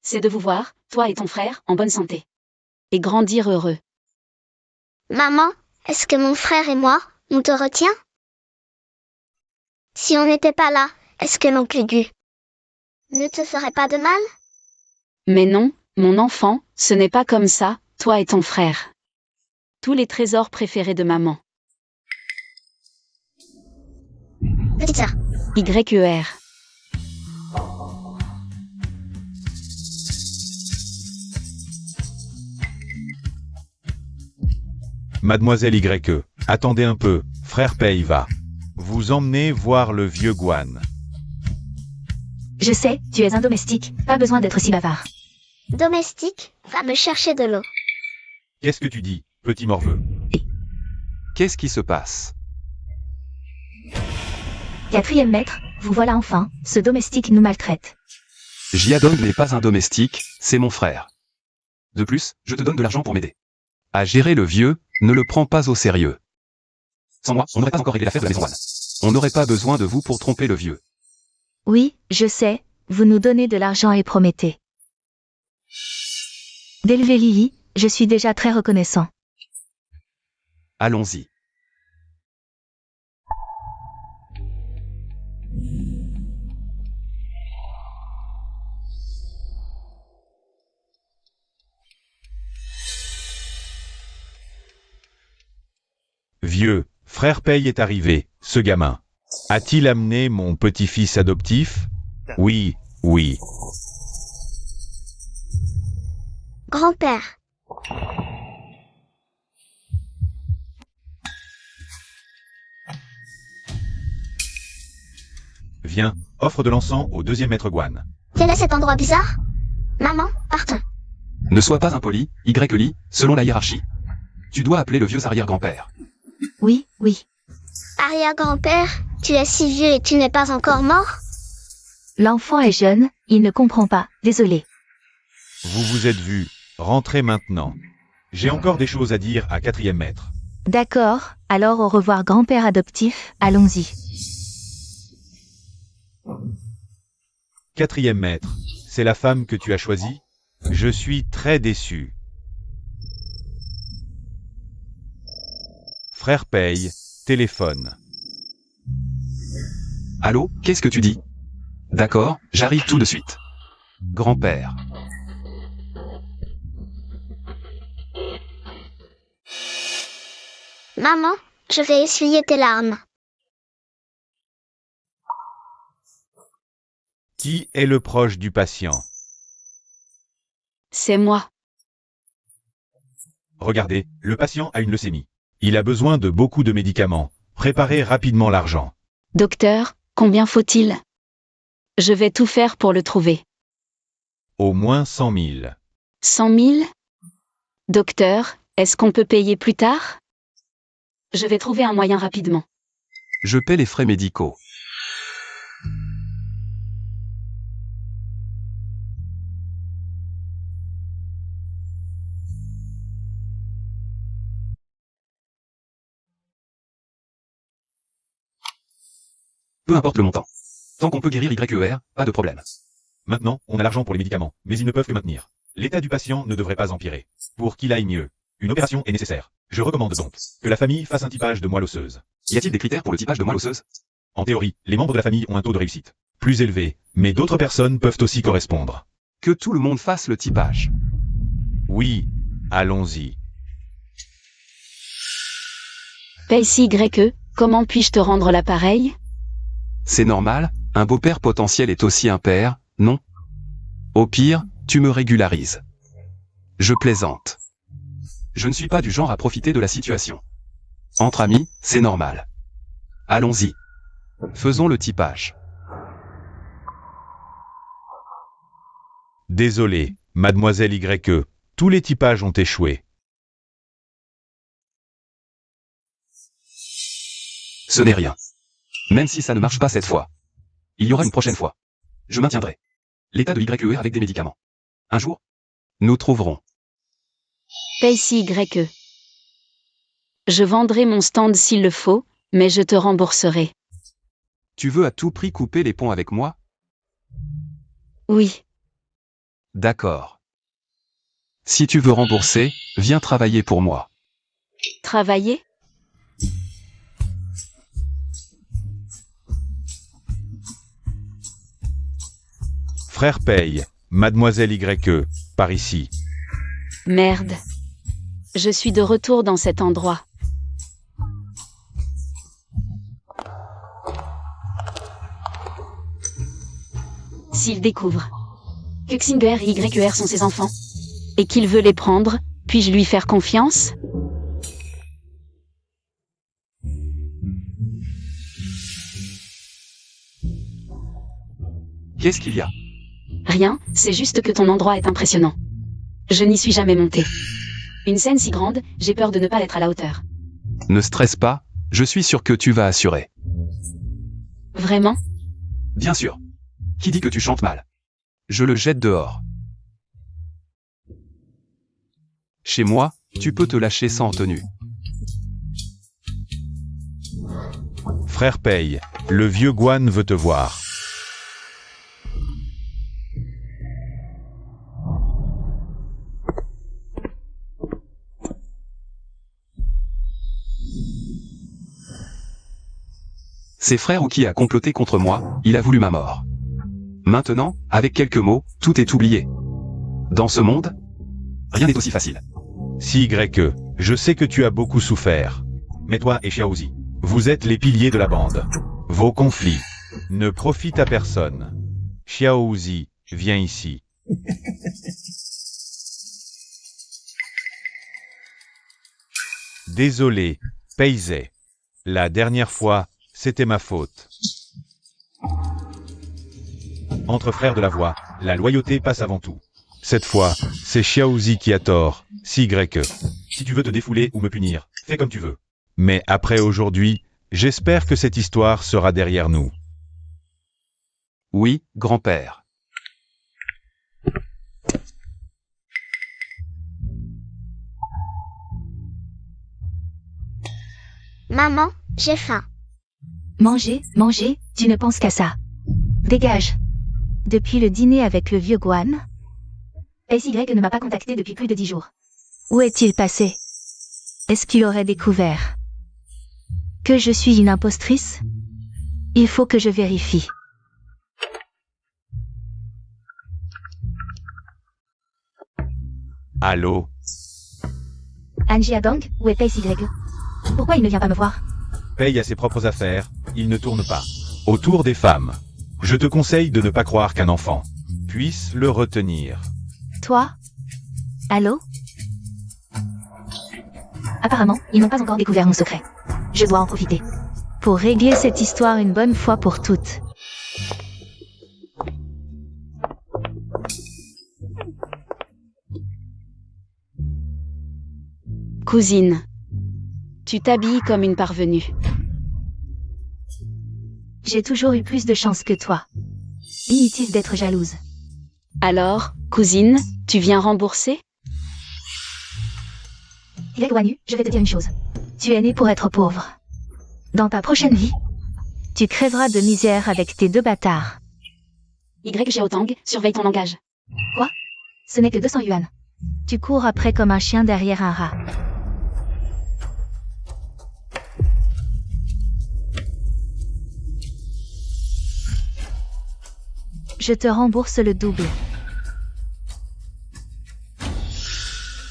c'est de vous voir, toi et ton frère, en bonne santé. Et grandir heureux. Maman, est-ce que mon frère et moi, on te retient? Si on n'était pas là, est-ce que l'oncle Gu ne te ferait pas de mal? Mais non, mon enfant, ce n'est pas comme ça, toi et ton frère. Tous les trésors préférés de maman. Petite sœur. YER. Mademoiselle YE, attendez un peu, frère Pei va vous emmener voir le vieux Guan. Je sais, tu es un domestique, pas besoin d'être si bavard. Domestique, va me chercher de l'eau. Qu'est-ce que tu dis, petit morveux? Qu'est-ce qui se passe? 4e maître, vous voilà enfin, ce domestique nous maltraite. Jiadong n'est pas un domestique, c'est mon frère. De plus, je te donne de l'argent pour m'aider. À gérer le vieux, ne le prends pas au sérieux. Sans moi, on n'aurait pas encore réglé l'affaire de la maison Wan. On n'aurait pas besoin de vous pour tromper le vieux. Oui, je sais, vous nous donnez de l'argent et promettez d'élever Lily, je suis déjà très reconnaissant. Allons-y. Vieux, frère Paye est arrivé, ce gamin. A-t-il amené mon petit-fils adoptif? Oui, oui. Grand-père. Viens, offre de l'encens au deuxième maître Guan. Quel est cet endroit bizarre? Maman, partons. Ne sois pas impoli, Y-Li, selon la hiérarchie. Tu dois appeler le vieux arrière-grand-père. Oui, oui. Arrière-grand-père, tu es si vieux et tu n'es pas encore mort? L'enfant est jeune, il ne comprend pas, désolé. Vous vous êtes vus, rentrez maintenant. J'ai encore des choses à dire à quatrième maître. D'accord, alors au revoir grand-père adoptif, allons-y. Quatrième maître, c'est la femme que tu as choisie? Je suis très déçu. Frère Paye, téléphone. Allô, qu'est-ce que tu dis? D'accord, j'arrive tout de suite. Grand-père. Maman, je vais essuyer tes larmes. Qui est le proche du patient? C'est moi. Regardez, le patient a une leucémie. Il a besoin de beaucoup de médicaments. Préparez rapidement l'argent. Docteur, combien faut-il? Je vais tout faire pour le trouver. Au moins 100 000. 100 000? Docteur, est-ce qu'on peut payer plus tard? Je vais trouver un moyen rapidement. Je paie les frais médicaux. Peu importe le montant. Tant qu'on peut guérir YER, pas de problème. Maintenant, on a l'argent pour les médicaments, mais ils ne peuvent que maintenir. L'état du patient ne devrait pas empirer. Pour qu'il aille mieux, une opération est nécessaire. Je recommande donc que la famille fasse un typage de moelle osseuse. Y a-t-il des critères pour le typage de moelle osseuse? En théorie, les membres de la famille ont un taux de réussite plus élevé, mais d'autres personnes peuvent aussi correspondre. Que tout le monde fasse le typage. Oui, allons-y. PayCYE, comment puis-je te rendre l'appareil? C'est normal, un beau-père potentiel est aussi un père, non? Au pire, tu me régularises. Je plaisante. Je ne suis pas du genre à profiter de la situation. Entre amis, c'est normal. Allons-y. Faisons le typage. Désolé, mademoiselle YE, tous les typages ont échoué. Ce n'est rien. Même si ça ne marche pas cette fois. Il y aura une prochaine fois. Je maintiendrai l'état de YE avec des médicaments. Un jour, nous trouverons. PayCYE. Je vendrai mon stand s'il le faut, mais je te rembourserai. Tu veux à tout prix couper les ponts avec moi? Oui. D'accord. Si tu veux rembourser, viens travailler pour moi. Travailler? Frère Paye, mademoiselle YE, par ici. Merde. Je suis de retour dans cet endroit. S'il découvre que Xinger et YER sont ses enfants, et qu'il veut les prendre, puis-je lui faire confiance? Qu'est-ce qu'il y a? Rien, c'est juste que ton endroit est impressionnant. Je n'y suis jamais monté. Une scène si grande, j'ai peur de ne pas être à la hauteur. Ne stresse pas, je suis sûr que tu vas assurer. Vraiment? Bien sûr. Qui dit que tu chantes mal? Je le jette dehors. Chez moi, tu peux te lâcher sans tenue. Frère Paye, le vieux Guan veut te voir. Ses frères ou qui a comploté contre moi, il a voulu ma mort. Maintenant, avec quelques mots, tout est oublié. Dans ce monde, rien n'est aussi facile. Si Y, je sais que tu as beaucoup souffert. Mais toi et Xiaozi, vous êtes les piliers de la bande. Vos conflits ne profitent à personne. Xiaozi, viens ici. Désolé, Peizé. La dernière fois, c'était ma faute. Entre frères de la voix, la loyauté passe avant tout. Cette fois, c'est Xiaozi qui a tort, si Y. Si tu veux te défouler ou me punir, fais comme tu veux. Mais après aujourd'hui, j'espère que cette histoire sera derrière nous. Oui, grand-père. Maman, j'ai faim. Manger, manger, tu ne penses qu'à ça. Dégage. Depuis le dîner avec le vieux Guan, SY ne m'a pas contacté depuis plus de 10 jours. Où est-il passé? Est-ce qu'il aurait découvert que je suis une impostrice? Il faut que je vérifie. Allô? Angie Adong, où est SY? Pourquoi il ne vient pas me voir? Paye à ses propres affaires, il ne tourne pas autour des femmes. Je te conseille de ne pas croire qu'un enfant puisse le retenir. Toi? Allô? Apparemment, ils n'ont pas encore découvert mon secret. Je dois en profiter. Pour régler cette histoire une bonne fois pour toutes. Cousine. Tu t'habilles comme une parvenue. J'ai toujours eu plus de chance que toi. Inutile d'être jalouse. Alors, cousine, tu viens rembourser? Il est Guan, je vais te dire une chose. Tu es né pour être pauvre. Dans ta prochaine vie, tu crèveras de misère avec tes 2 bâtards. Y Xiaotang, surveille ton langage. Quoi? Ce n'est que 200 yuan. Tu cours après comme un chien derrière un rat. Je te rembourse le double.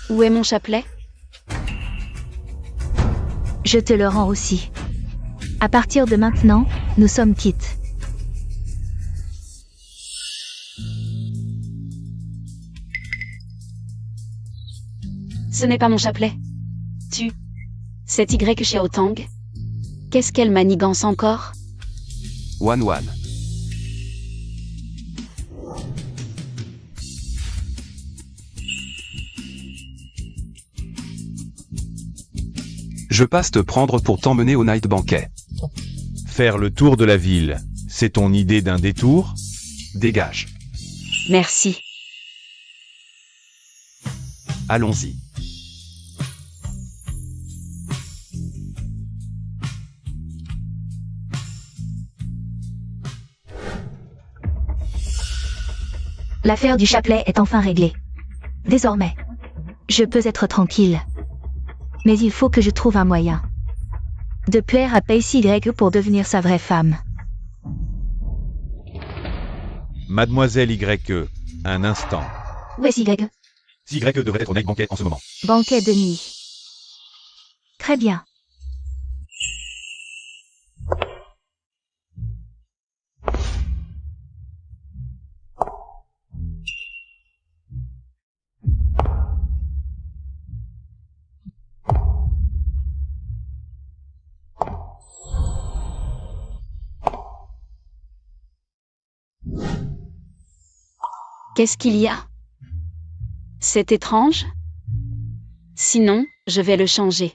Où est mon chapelet? Je te le rends aussi. À partir de maintenant, nous sommes quittes. Ce n'est pas mon chapelet. C'est Y Xiaotang. Qu'est-ce qu'elle manigance encore? Wan Wan. Je passe te prendre pour t'emmener au night banquet. Faire le tour de la ville, c'est ton idée d'un détour? Dégage. Merci. Allons-y. L'affaire du chapelet est enfin réglée. Désormais, je peux être tranquille. Mais il faut que je trouve un moyen de plaire à PCY pour devenir sa vraie femme. Mademoiselle Y, un instant. Où est Y? Y devrait être au night banquet en ce moment. Banquet de nuit. Très bien. Qu'est-ce qu'il y a? C'est étrange? Sinon, je vais le changer.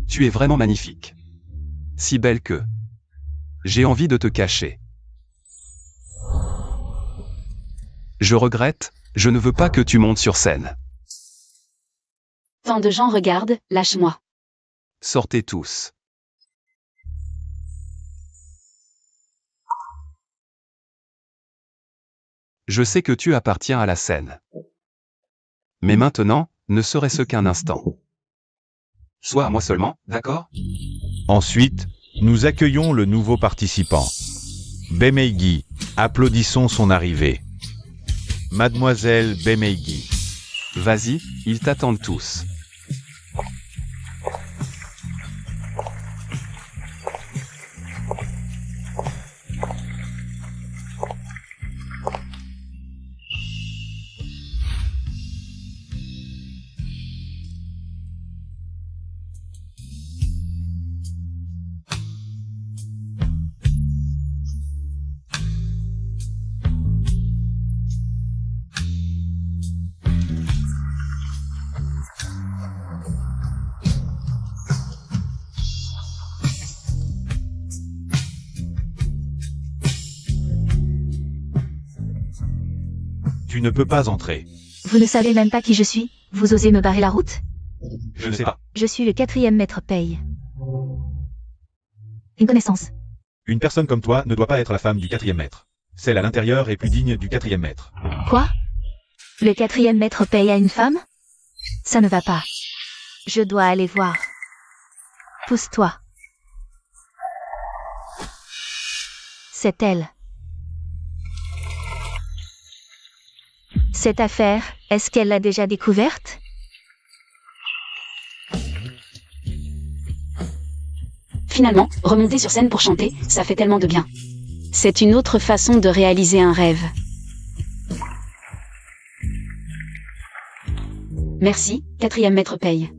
Tu es vraiment magnifique. Si belle que... J'ai envie de te cacher. Je regrette, je ne veux pas que tu montes sur scène. Tant de gens regardent, lâche-moi. Sortez tous. Je sais que tu appartiens à la scène. Mais maintenant, ne serait-ce qu'un instant. Sois à moi seulement, d'accord? Ensuite, nous accueillons le nouveau participant. Bemeigui, applaudissons son arrivée. Mademoiselle Bemeigui. Vas-y, ils t'attendent tous. Tu ne peux pas entrer. Vous ne savez même pas qui je suis? Vous osez me barrer la route? Je ne sais pas. Je suis le 4e maître Paye. Une connaissance. Une personne comme toi ne doit pas être la femme du 4e maître. Celle à l'intérieur est plus digne du 4e maître. Quoi? Le 4e maître Paye à une femme? Ça ne va pas. Je dois aller voir. Pousse-toi. C'est elle. Cette affaire, est-ce qu'elle l'a déjà découverte? Finalement, remonter sur scène pour chanter, ça fait tellement de bien. C'est une autre façon de réaliser un rêve. Merci, 4e maître Paye.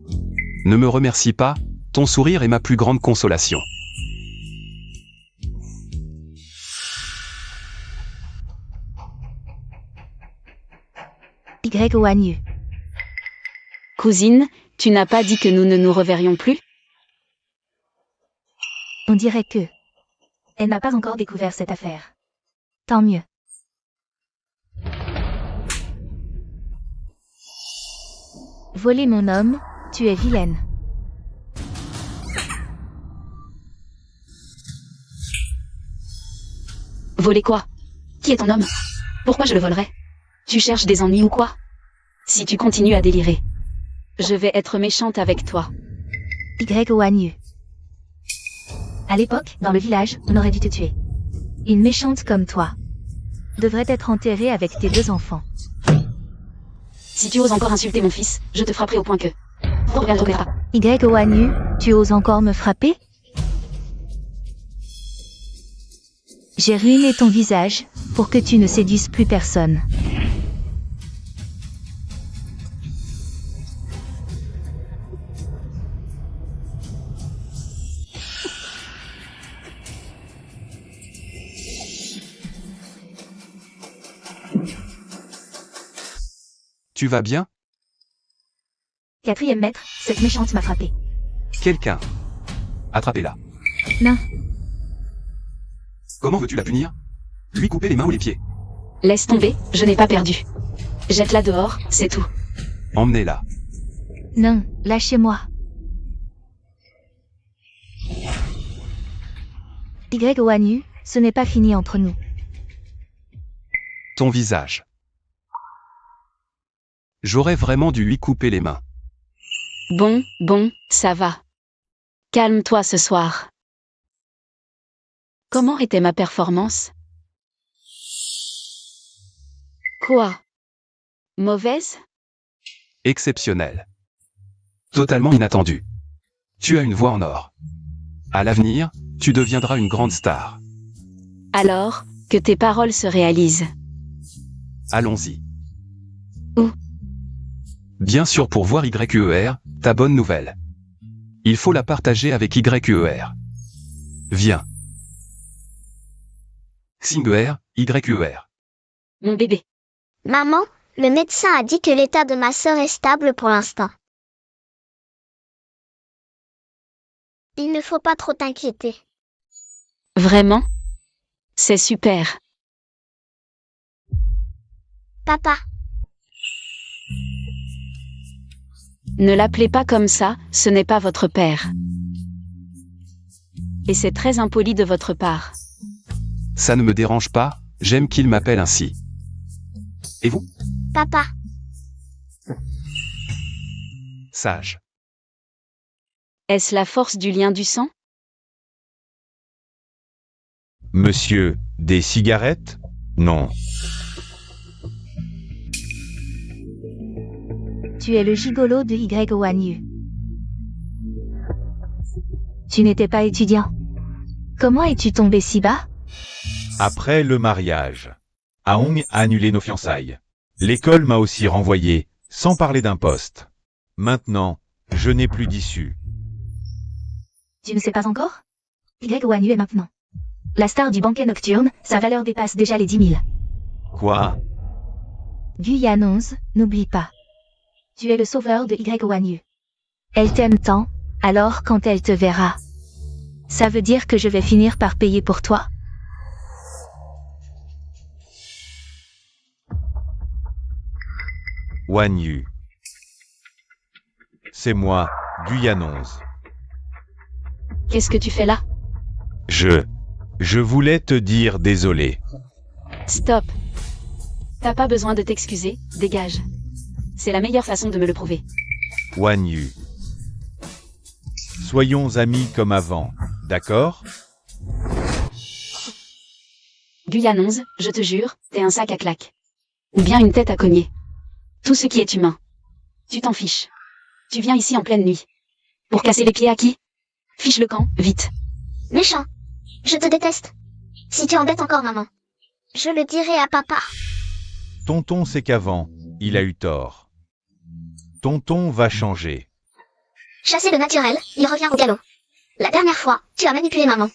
Ne me remercie pas, ton sourire est ma plus grande consolation. Y. Cousine, tu n'as pas dit que nous ne nous reverrions plus? On dirait que... Elle n'a pas encore découvert cette affaire. Tant mieux. Voler mon homme, tu es vilaine. Voler quoi? Qui est ton homme? Pourquoi je le volerais? Tu cherches des ennuis ou quoi? Si tu continues à délirer, je vais être méchante avec toi. Y. À l'époque, dans le village, on aurait dû te tuer. Une méchante comme toi devrait être enterrée avec tes 2 enfants. Si tu oses encore insulter mon fils, je te frapperai au point que... Regarde pas. Y. Tu oses encore me frapper? J'ai ruiné ton visage pour que tu ne séduises plus personne. Tu vas bien? 4e maître, cette méchante m'a frappé. Quelqu'un. Attrapez-la. Non. Comment veux-tu la punir? Lui couper les mains ou les pieds? Laisse tomber, je n'ai pas perdu. Jette-la dehors, c'est tout. Emmenez-la. Non, lâchez-moi. Y. Ce n'est pas fini entre nous. Ton visage. J'aurais vraiment dû lui couper les mains. Bon, ça va. Calme-toi ce soir. Comment était ma performance? Quoi? Mauvaise? Exceptionnel. Totalement inattendu. Tu as une voix en or. À l'avenir, tu deviendras une grande star. Alors, que tes paroles se réalisent. Allons-y. Où? Bien sûr pour voir YER, ta bonne nouvelle. Il faut la partager avec YER. Viens. Singer, YER. Mon bébé. Maman, le médecin a dit que l'état de ma sœur est stable pour l'instant. Il ne faut pas trop t'inquiéter. Vraiment? C'est super. Papa, Ne l'appelez pas comme ça, ce n'est pas votre père. Et c'est très impoli de votre part. Ça ne me dérange pas, j'aime qu'il m'appelle ainsi. Et vous? papa. sage. Est-ce la force du lien du sang? Monsieur, des cigarettes? Non. Tu es le gigolo de Y-Wanyu. Tu n'étais pas étudiant. Comment es-tu tombé si bas? Après le mariage, Aong a annulé nos fiançailles. L'école m'a aussi renvoyé, sans parler d'un poste. Maintenant, je n'ai plus d'issue. Tu ne sais pas encore? Y-Wanyu est maintenant la star du banquet nocturne, sa valeur dépasse déjà les 10 000. Quoi? Guyane 11, n'oublie pas. Tu es le sauveur de Y-Wanyu. Elle t'aime tant, alors quand elle te verra. Ça veut dire que je vais finir par payer pour toi? Wanyu. C'est moi, Guyane 11. Qu'est-ce que tu fais là? Je voulais te dire désolé. Stop. T'as pas besoin de t'excuser, dégage. C'est la meilleure façon de me le prouver. Wanyu. Soyons amis comme avant, d'accord? Guyane 11, je te jure, t'es un sac à claques. Ou bien une tête à cogner. Tout ce qui est humain. Tu t'en fiches. Tu viens ici en pleine nuit. Pour casser les pieds à qui? Fiche le camp, vite. Méchant. Je te déteste. Si tu embêtes encore maman, je le dirai à papa. Tonton sait qu'avant, il a eu tort. Tonton va changer. Chasser le naturel, il revient au galop. La dernière fois, tu as manipulé maman.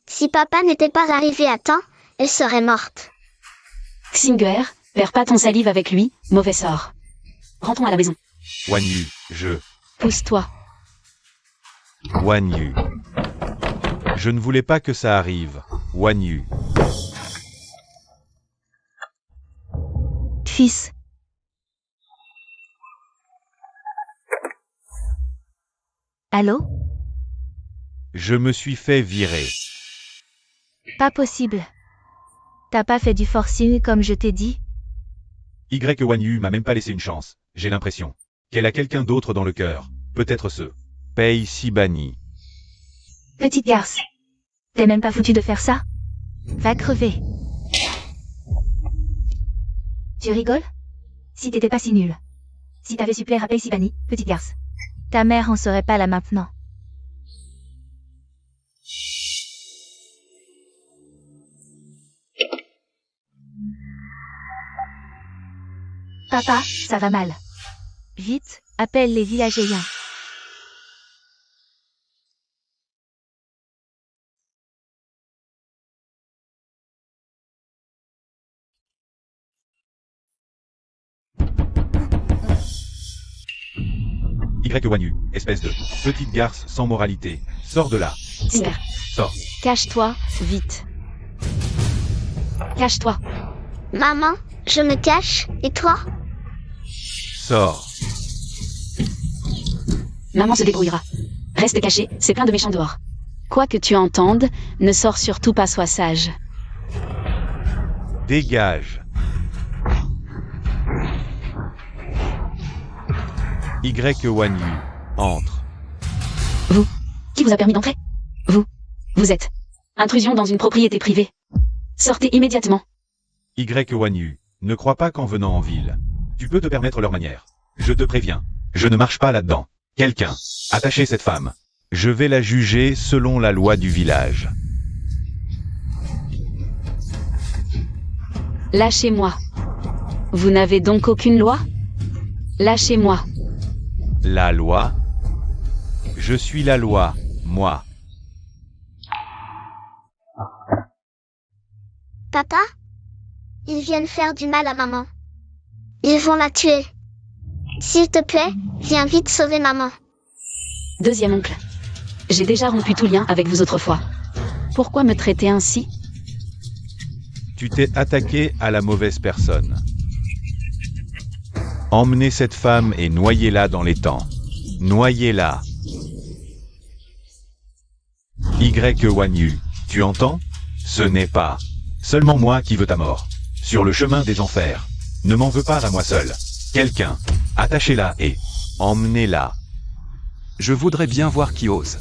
Si papa n'était pas arrivé à temps, elle serait morte. Xinger, perds pas ton salive avec lui, mauvais sort. Rentrons à la maison. Wanyu, Pousse-toi. Wanyu. Je ne voulais pas que ça arrive. Wanyu. Fils. Allô? Je me suis fait virer. Pas possible. T'as pas fait du forcing comme je t'ai dit? Wanyu m'a même pas laissé une chance, j'ai l'impression. Qu'elle a quelqu'un d'autre dans le cœur. Peut-être ce. Pei Sibani. Petite garce. T'es même pas foutu de faire ça? Va crever. Tu rigoles? Si t'étais pas si nul. Si t'avais su plaire à Pei Sibani, petite garce. Ta mère en serait pas là maintenant. Papa, ça va mal. Vite, appelle les villageois. Wanyu, espèce de petite garce sans moralité. Sors de là. Xinger. Sors. Cache-toi, vite. Cache-toi. Maman, je me cache, et toi? Sors. Maman se débrouillera. Reste caché, c'est plein de méchants dehors. Quoi que tu entendes, ne sors surtout pas, sois sage. Dégage. Wanyu, entre. Vous. Qui vous a permis d'entrer? Vous. Vous êtes. Intrusion dans une propriété privée. Sortez immédiatement. Wanyu, ne crois pas qu'en venant en ville, tu peux te permettre leur manière. Je te préviens, je ne marche pas là-dedans. Quelqu'un, attachez cette femme. Je vais la juger selon la loi du village. Lâchez-moi. Vous n'avez donc aucune loi? Lâchez-moi. La loi? Je suis la loi, moi. Papa? Ils viennent faire du mal à maman. Ils vont la tuer. S'il te plaît, viens vite sauver maman. Deuxième oncle. J'ai déjà rompu tout lien avec vous autrefois. Pourquoi me traiter ainsi? Tu t'es attaqué à la mauvaise personne. Emmenez cette femme et noyez-la dans l'étang. Noyez-la. Wanyu, tu entends? Ce n'est pas seulement moi qui veux ta mort. Sur le chemin des enfers. Ne m'en veux pas à moi seul. Quelqu'un, attachez-la et emmenez-la. Je voudrais bien voir qui ose.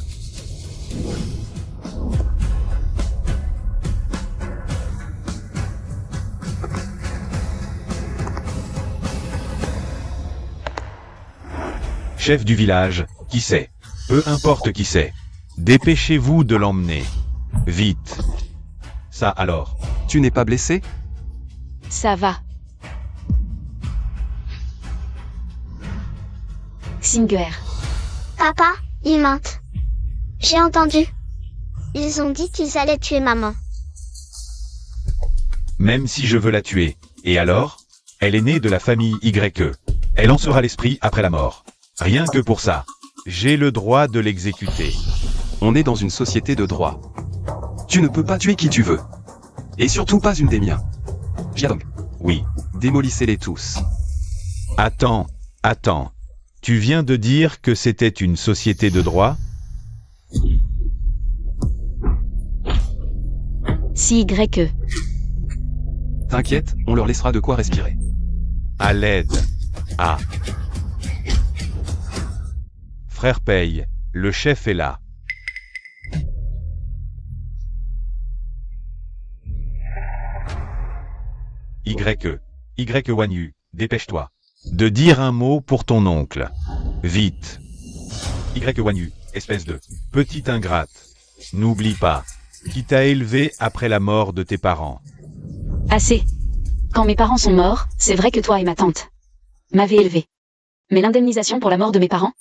Chef du village, qui c'est? Peu importe qui c'est. Dépêchez-vous de l'emmener. Vite. Ça alors. Tu n'es pas blessé? Ça va. Singer. Papa, ils mentent. J'ai entendu. Ils ont dit qu'ils allaient tuer maman. Même si je veux la tuer. Et alors? Elle est née de la famille YE. Elle en sera l'esprit après la mort. Rien que pour ça. J'ai le droit de l'exécuter. On est dans une société de droit. Tu ne peux pas tuer qui tu veux. Et surtout pas une des miens. Jiadong, Oui. démolissez-les tous. Attends. Tu viens de dire que c'était une société de droit? Si YE. T'inquiète, on leur laissera de quoi respirer. À l'aide. Ah. Frère Paye, le chef est là. YE Wanyu, dépêche-toi. De dire un mot pour ton oncle. Vite. YE Wanyu, espèce de petite ingrate. N'oublie pas, qui t'a élevé après la mort de tes parents. Assez. Quand mes parents sont morts, c'est vrai que toi et ma tante m'avez élevé. Mais l'indemnisation pour la mort de mes parents?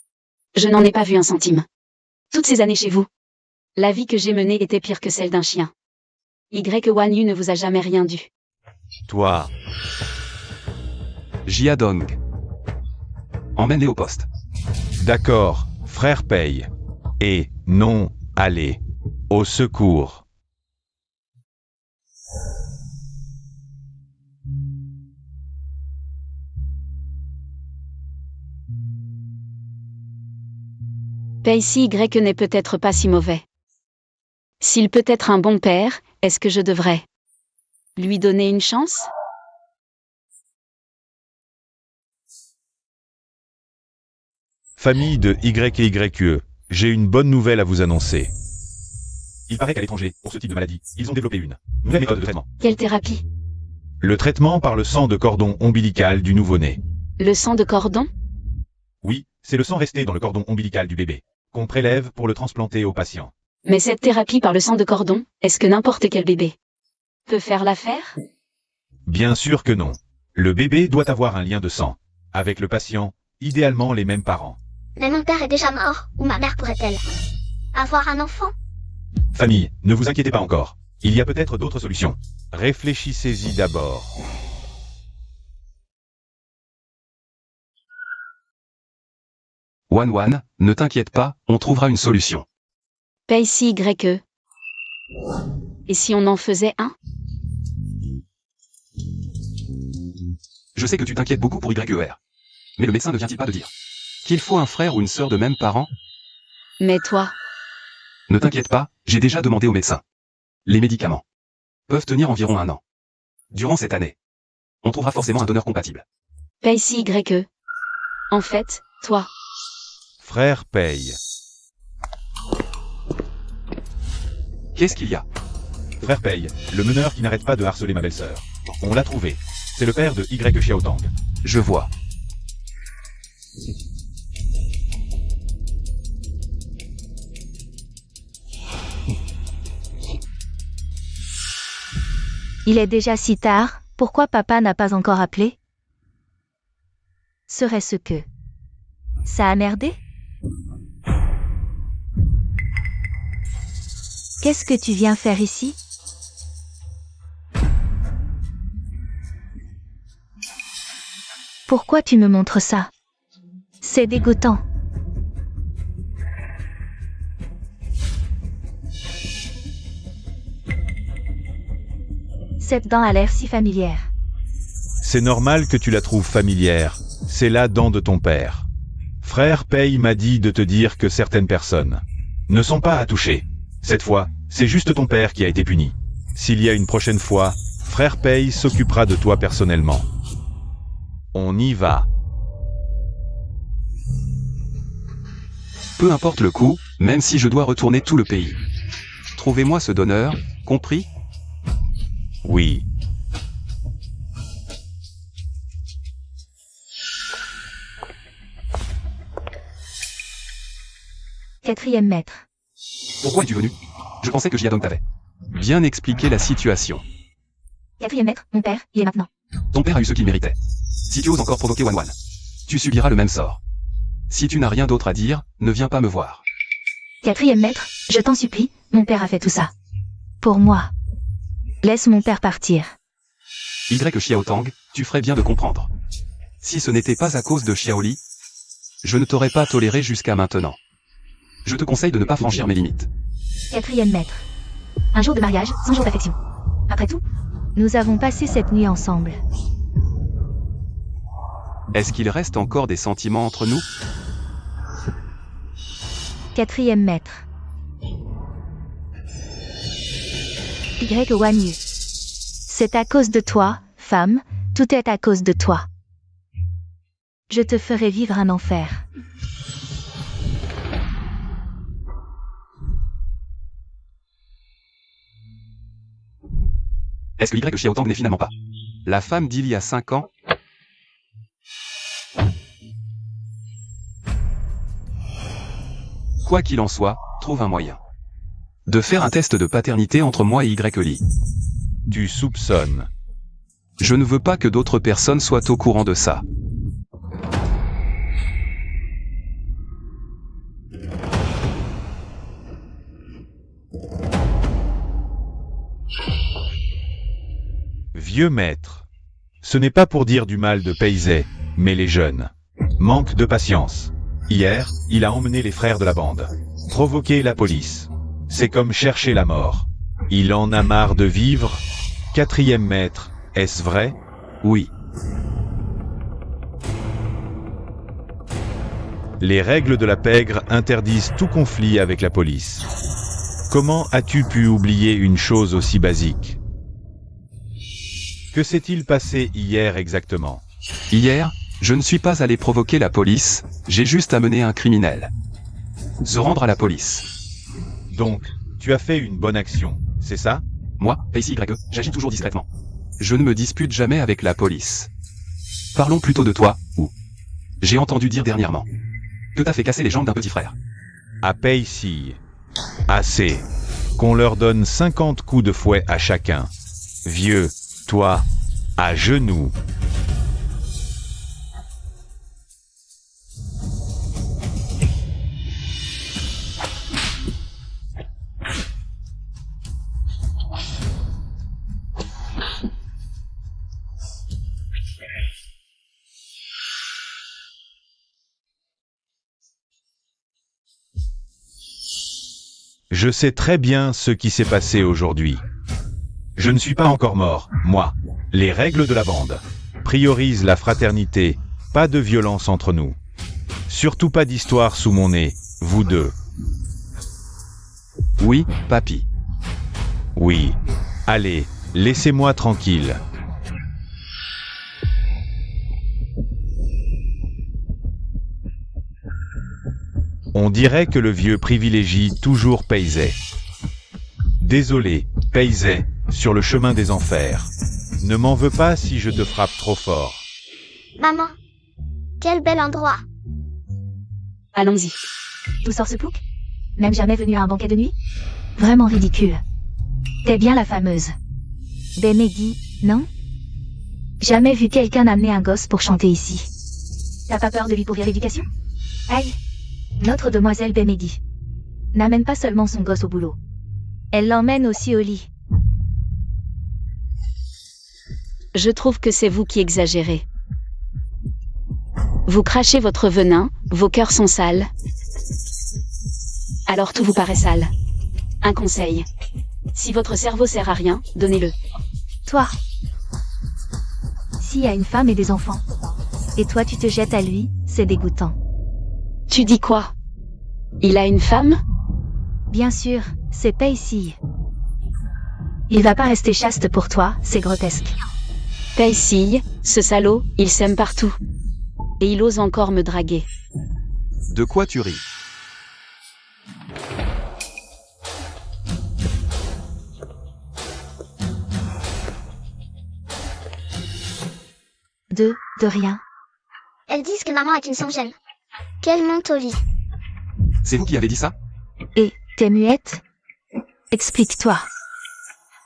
Je n'en ai pas vu un centime. Toutes ces années chez vous. La vie que j'ai menée était pire que celle d'un chien. Wanyu ne vous a jamais rien dû. Toi, Jiadong. Emmène-les au poste. d'accord, frère Paye. Et non, allez. Au secours. Paisy Y n'est peut-être pas si mauvais. S'il peut être un bon père, est-ce que je devrais lui donner une chance? Famille de Y et YE, j'ai une bonne nouvelle à vous annoncer. Il paraît qu'à l'étranger, pour ce type de maladie, ils ont développé une nouvelle méthode de traitement. Quelle thérapie? Le traitement par le sang de cordon ombilical du nouveau-né. Le sang de cordon? Oui, c'est le sang resté dans le cordon ombilical du bébé, qu'on prélève pour le transplanter au patient. Mais cette thérapie par le sang de cordon, est-ce que n'importe quel bébé peut faire l'affaire? Bien sûr que non. Le bébé doit avoir un lien de sang avec le patient, idéalement les mêmes parents. Mais mon père est déjà mort, ou ma mère pourrait-elle avoir un enfant? Famille, ne vous inquiétez pas encore. Il y a peut-être d'autres solutions. Réfléchissez-y d'abord. Wan, ne t'inquiète pas, on trouvera une solution. Paisy YE. Et si on en faisait un? Je sais que tu t'inquiètes beaucoup pour YER. Mais le médecin ne vient-il pas de dire qu'il faut un frère ou une sœur de même parent? Mais toi, Ne t'inquiète pas, j'ai déjà demandé au médecin. Les médicaments peuvent tenir environ 1 an. Durant cette année, on trouvera forcément un donneur compatible. Paisy YE. En fait, toi, Frère Paye. Qu'est-ce qu'il y a? Frère Paye, le meneur qui n'arrête pas de harceler ma belle-sœur. On l'a trouvé. C'est le père de Y Xiaotang. Je vois. Il est déjà si tard, pourquoi papa n'a pas encore appelé? Serait-ce que ça a merdé? Qu'est-ce que tu viens faire ici? Pourquoi tu me montres ça? C'est dégoûtant. Cette dent a l'air si familière. C'est normal que tu la trouves familière. C'est la dent de ton père. Frère Paye m'a dit de te dire que certaines personnes ne sont pas à toucher. Cette fois, c'est juste ton père qui a été puni. S'il y a une prochaine fois, Frère Paye s'occupera de toi personnellement. On y va. Peu importe le coût, même si je dois retourner tout le pays. Trouvez-moi ce donneur, compris? Oui. Quatrième maître. Pourquoi es-tu venu? Je pensais que Jiadong t'avait bien expliqué la situation. Quatrième maître, mon père, il est maintenant. Ton père a eu ce qu'il méritait. Si tu oses encore provoquer Wan Wan, tu subiras le même sort. Si tu n'as rien d'autre à dire, ne viens pas me voir. Quatrième maître, je t'en supplie, mon père a fait tout ça. Pour moi. Laisse mon père partir. Y que Xiao Tang, tu ferais bien de comprendre. Si ce n'était pas à cause de Xiao Li, je ne t'aurais pas toléré jusqu'à maintenant. Je te conseille de ne pas franchir mes limites. Quatrième maître. Un jour de mariage, 100 jours d'affection. Après tout, nous avons passé cette nuit ensemble. Est-ce qu'il reste encore des sentiments entre nous? Quatrième maître. Y Wan Yu. C'est à cause de toi, femme, tout est à cause de toi. Je te ferai vivre un enfer. Est-ce que Y Xiao Tang n'est finalement pas la femme d'il y a 5 ans? Quoi qu'il en soit, trouve un moyen de faire un test de paternité entre moi et Y Li. Tu soupçonnes. Je ne veux pas que d'autres personnes soient au courant de ça. Vieux maître. Ce n'est pas pour dire du mal de Peizé, mais les jeunes manquent de patience. Hier, il a emmené les frères de la bande. Provoquer la police. C'est comme chercher la mort. Il en a marre de vivre. Quatrième maître, est-ce vrai? Oui. Les règles de la pègre interdisent tout conflit avec la police. Comment as-tu pu oublier une chose aussi basique? Que s'est-il passé hier exactement? Hier, je ne suis pas allé provoquer la police, j'ai juste amené un criminel. Se rendre à la police. Donc, tu as fait une bonne action, c'est ça? Moi, PCY, j'agis toujours discrètement. Je ne me dispute jamais avec la police. Parlons plutôt de toi, ou. J'ai entendu dire dernièrement que t'as fait casser les jambes d'un petit frère. À Pei-Si. Assez. Qu'on leur donne 50 coups de fouet à chacun. Vieux, toi, à genoux. Je sais très bien ce qui s'est passé aujourd'hui. Je ne suis pas encore mort, moi. Les règles de la bande priorisent la fraternité, pas de violence entre nous. Surtout pas d'histoire sous mon nez, vous deux. Oui, papy. Oui. Allez, laissez-moi tranquille. On dirait que le vieux privilégie toujours Peizé. Désolé, Peizé, sur le chemin des enfers. Ne m'en veux pas si je te frappe trop fort. Maman, quel bel endroit. Allons-y. D'où sort ce plouc? Même jamais venu à un banquet de nuit? Vraiment ridicule. T'es bien la fameuse Bemedi, non? Jamais vu quelqu'un amener un gosse pour chanter ici. T'as pas peur de lui pourrir l'éducation? Aïe. Notre demoiselle Bemedi n'amène pas seulement son gosse au boulot. Elle l'emmène aussi au lit. Je trouve que c'est vous qui exagérez. Vous crachez votre venin, vos cœurs sont sales. Alors tout vous paraît sale. Un conseil. Si votre cerveau sert à rien, donnez-le. Toi. S'il y a une femme et des enfants, et toi tu te jettes à lui, c'est dégoûtant. Tu dis quoi? Il a une femme? Bien sûr, c'est Pei-Si. Il va pas rester chaste pour toi, c'est grotesque. Pei-Si, ce salaud, il s'aime partout. Et il ose encore me draguer. De quoi tu ris? de rien. Elles disent que maman est une sans-gêne. Qu'elle monte au lit. C'est vous qui avez dit ça? Et, t'es muette? Explique-toi.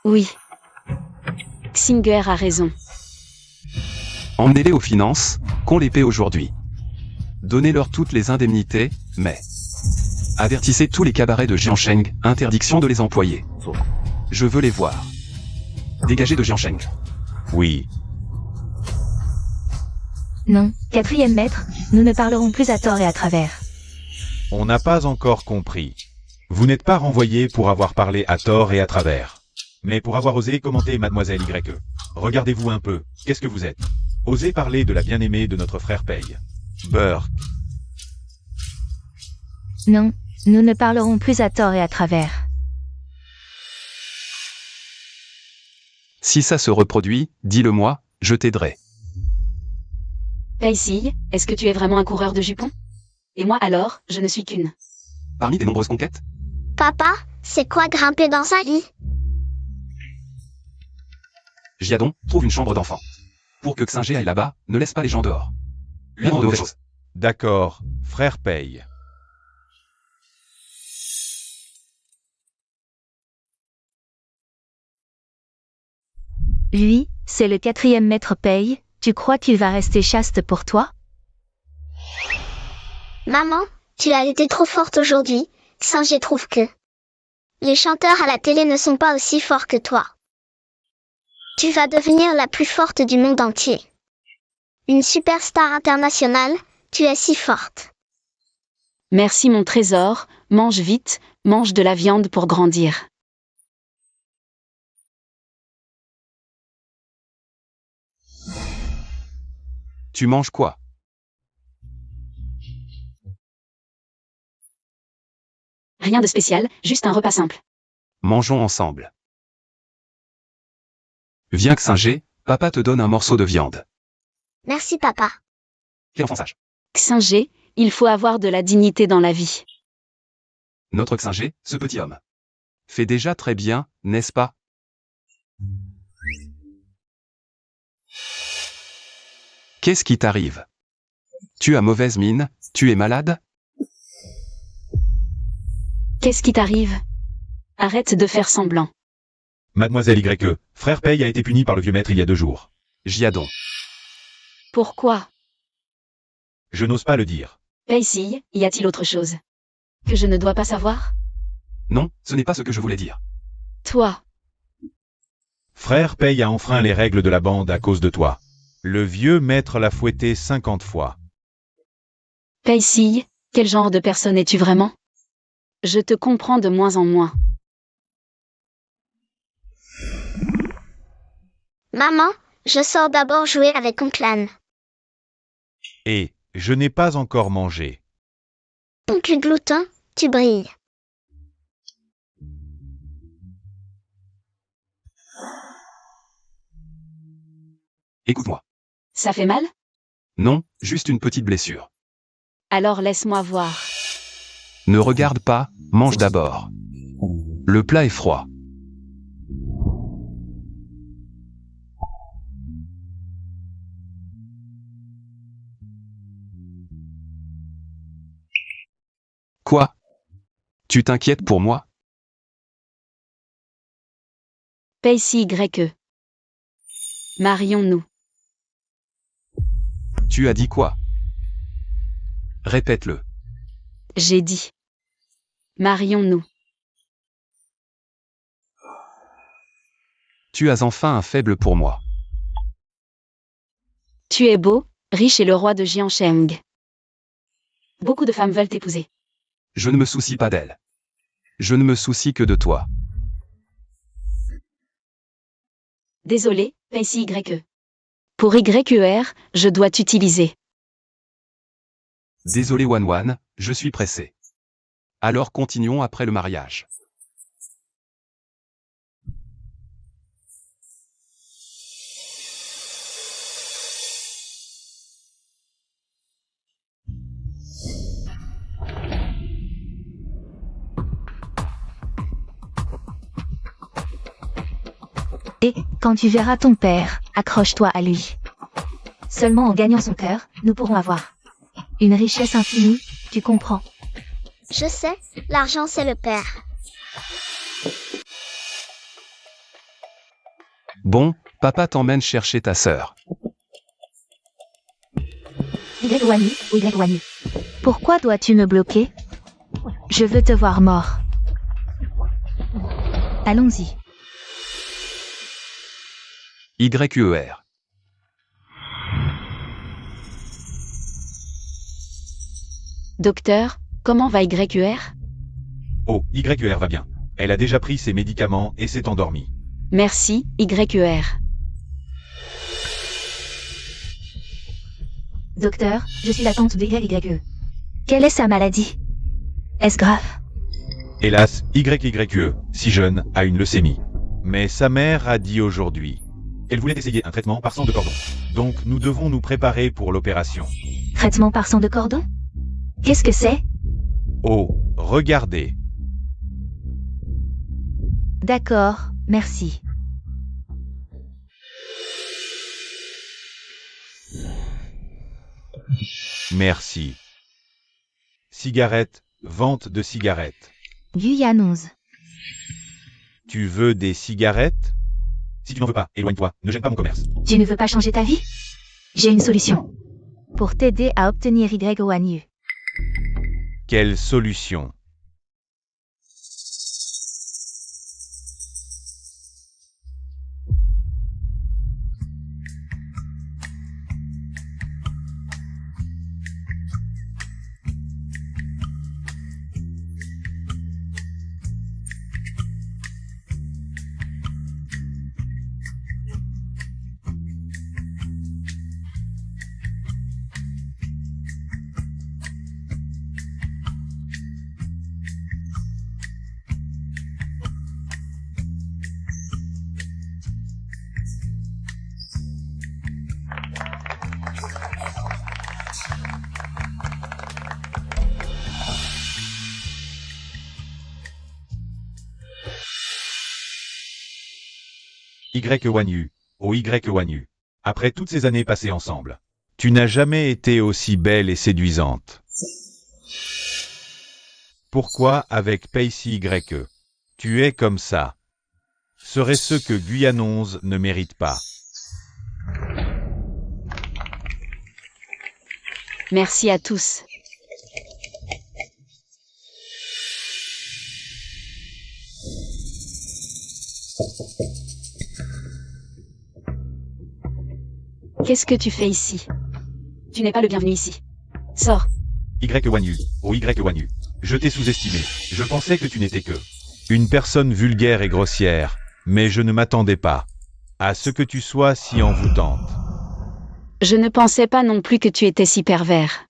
Oui. Xinger a raison. Emmenez-les aux finances, qu'on les paie aujourd'hui. Donnez-leur toutes les indemnités, mais... avertissez tous les cabarets de Jiansheng, interdiction de les employer. Je veux les voir. Dégagez de Jiansheng. Oui. Non, 4e maître, nous ne parlerons plus à tort et à travers. On n'a pas encore compris. Vous n'êtes pas renvoyé pour avoir parlé à tort et à travers, mais pour avoir osé commenter Mademoiselle YE. Regardez-vous un peu, qu'est-ce que vous êtes? Osez parler de la bien-aimée de notre frère Pei. Burke. Non, nous ne parlerons plus à tort et à travers. Si ça se reproduit, dis-le-moi, je t'aiderai. Pei-Si, est-ce que tu es vraiment un coureur de jupons? Et moi alors, je ne suis qu'une. Parmi tes nombreuses conquêtes, Papa, c'est quoi grimper dans un lit? Jiadon, trouve une chambre d'enfant. Pour que Xinger aille là-bas, ne laisse pas les gens dehors. Lui apprends de mauvaises choses. D'accord, frère Pei. Lui, c'est le 4e maître Pei, tu crois qu'il va rester chaste pour toi? Maman, tu as été trop forte aujourd'hui. Xinger trouve que les chanteurs à la télé ne sont pas aussi forts que toi. Tu vas devenir la plus forte du monde entier. Une superstar internationale, tu es si forte. Merci mon trésor, mange vite, mange de la viande pour grandir. Tu manges quoi? Rien de spécial, juste un repas simple. Mangeons ensemble. Viens Xinger, papa te donne un morceau de viande. Merci papa. Quel enfant sage. Xinger, il faut avoir de la dignité dans la vie. Notre Xinger, ce petit homme. Fait déjà très bien, n'est-ce pas? Qu'est-ce qui t'arrive? Tu as mauvaise mine, tu es malade? Qu'est-ce qui t'arrive? Arrête de faire semblant. Mademoiselle YE, frère Pei a été puni par le vieux maître il y a 2 jours. Jiadon. Pourquoi? Je n'ose pas le dire. Pei-Si, y a-t-il autre chose que je ne dois pas savoir? Non, ce n'est pas ce que je voulais dire. Toi, Frère Pei a enfreint les règles de la bande à cause de toi. Le vieux maître l'a fouetté 50 fois. Pei-Si, quel genre de personne es-tu vraiment? Je te comprends de moins en moins. Maman, je sors d'abord jouer avec Oncle Anne. Et, je n'ai pas encore mangé. Ton cul glouton, tu brilles. Écoute-moi. Ça fait mal? Non, juste une petite blessure. Alors laisse-moi voir. Ne regarde pas, mange d'abord. Le plat est froid. Quoi? Tu t'inquiètes pour moi? Pei-Si YE. Marions-nous. Tu as dit quoi? Répète-le. J'ai dit. Marions-nous. Tu as enfin un faible pour moi. Tu es beau, riche et le roi de Jiansheng. Beaucoup de femmes veulent t'épouser. Je ne me soucie pas d'elle. Je ne me soucie que de toi. Désolé, Pei-Si YE. Pour YER, je dois t'utiliser. Désolé Wan Wan, je suis pressé. Alors continuons après le mariage. Et, quand tu verras ton père, accroche-toi à lui. Seulement en gagnant son cœur, nous pourrons avoir une richesse infinie, tu comprends. Je sais, l'argent c'est le père. Bon, papa t'emmène chercher ta sœur. Y. Pourquoi dois-tu me bloquer? Je veux te voir mort. Allons-y. YER. Docteur, comment va YUR? Oh, YUR va bien. Elle a déjà pris ses médicaments et s'est endormie. Merci, YUR. Docteur, je suis la tante de YE. Quelle est sa maladie? Est-ce grave? Hélas, YYE, si jeune, a une leucémie. Mais sa mère a dit aujourd'hui qu'elle voulait essayer un traitement par sang de cordon. Donc nous devons nous préparer pour l'opération. Traitement par sang de cordon? Qu'est-ce que c'est? Oh, regardez. D'accord, merci. Merci. Cigarette, vente de cigarettes. Guyanoz. Tu veux des cigarettes? Si tu n'en veux pas, éloigne-toi, ne gêne pas mon commerce. Tu ne veux pas changer ta vie? J'ai une solution. Pour t'aider à obtenir YOANU. Quelle solution? YOANU, oh YOANU. Après toutes ces années passées ensemble, tu n'as jamais été aussi belle et séduisante. Pourquoi avec Pacey YE? Tu es comme ça. Serait ce que Guyanoz ne mérite pas. Merci à tous. Qu'est-ce que tu fais ici? Tu n'es pas le bienvenu ici. Sors. YOANU, oh YOANU. Je t'ai sous-estimé. Je pensais que tu n'étais que une personne vulgaire et grossière, mais je ne m'attendais pas à ce que tu sois si envoûtante. Je ne pensais pas non plus que tu étais si pervers.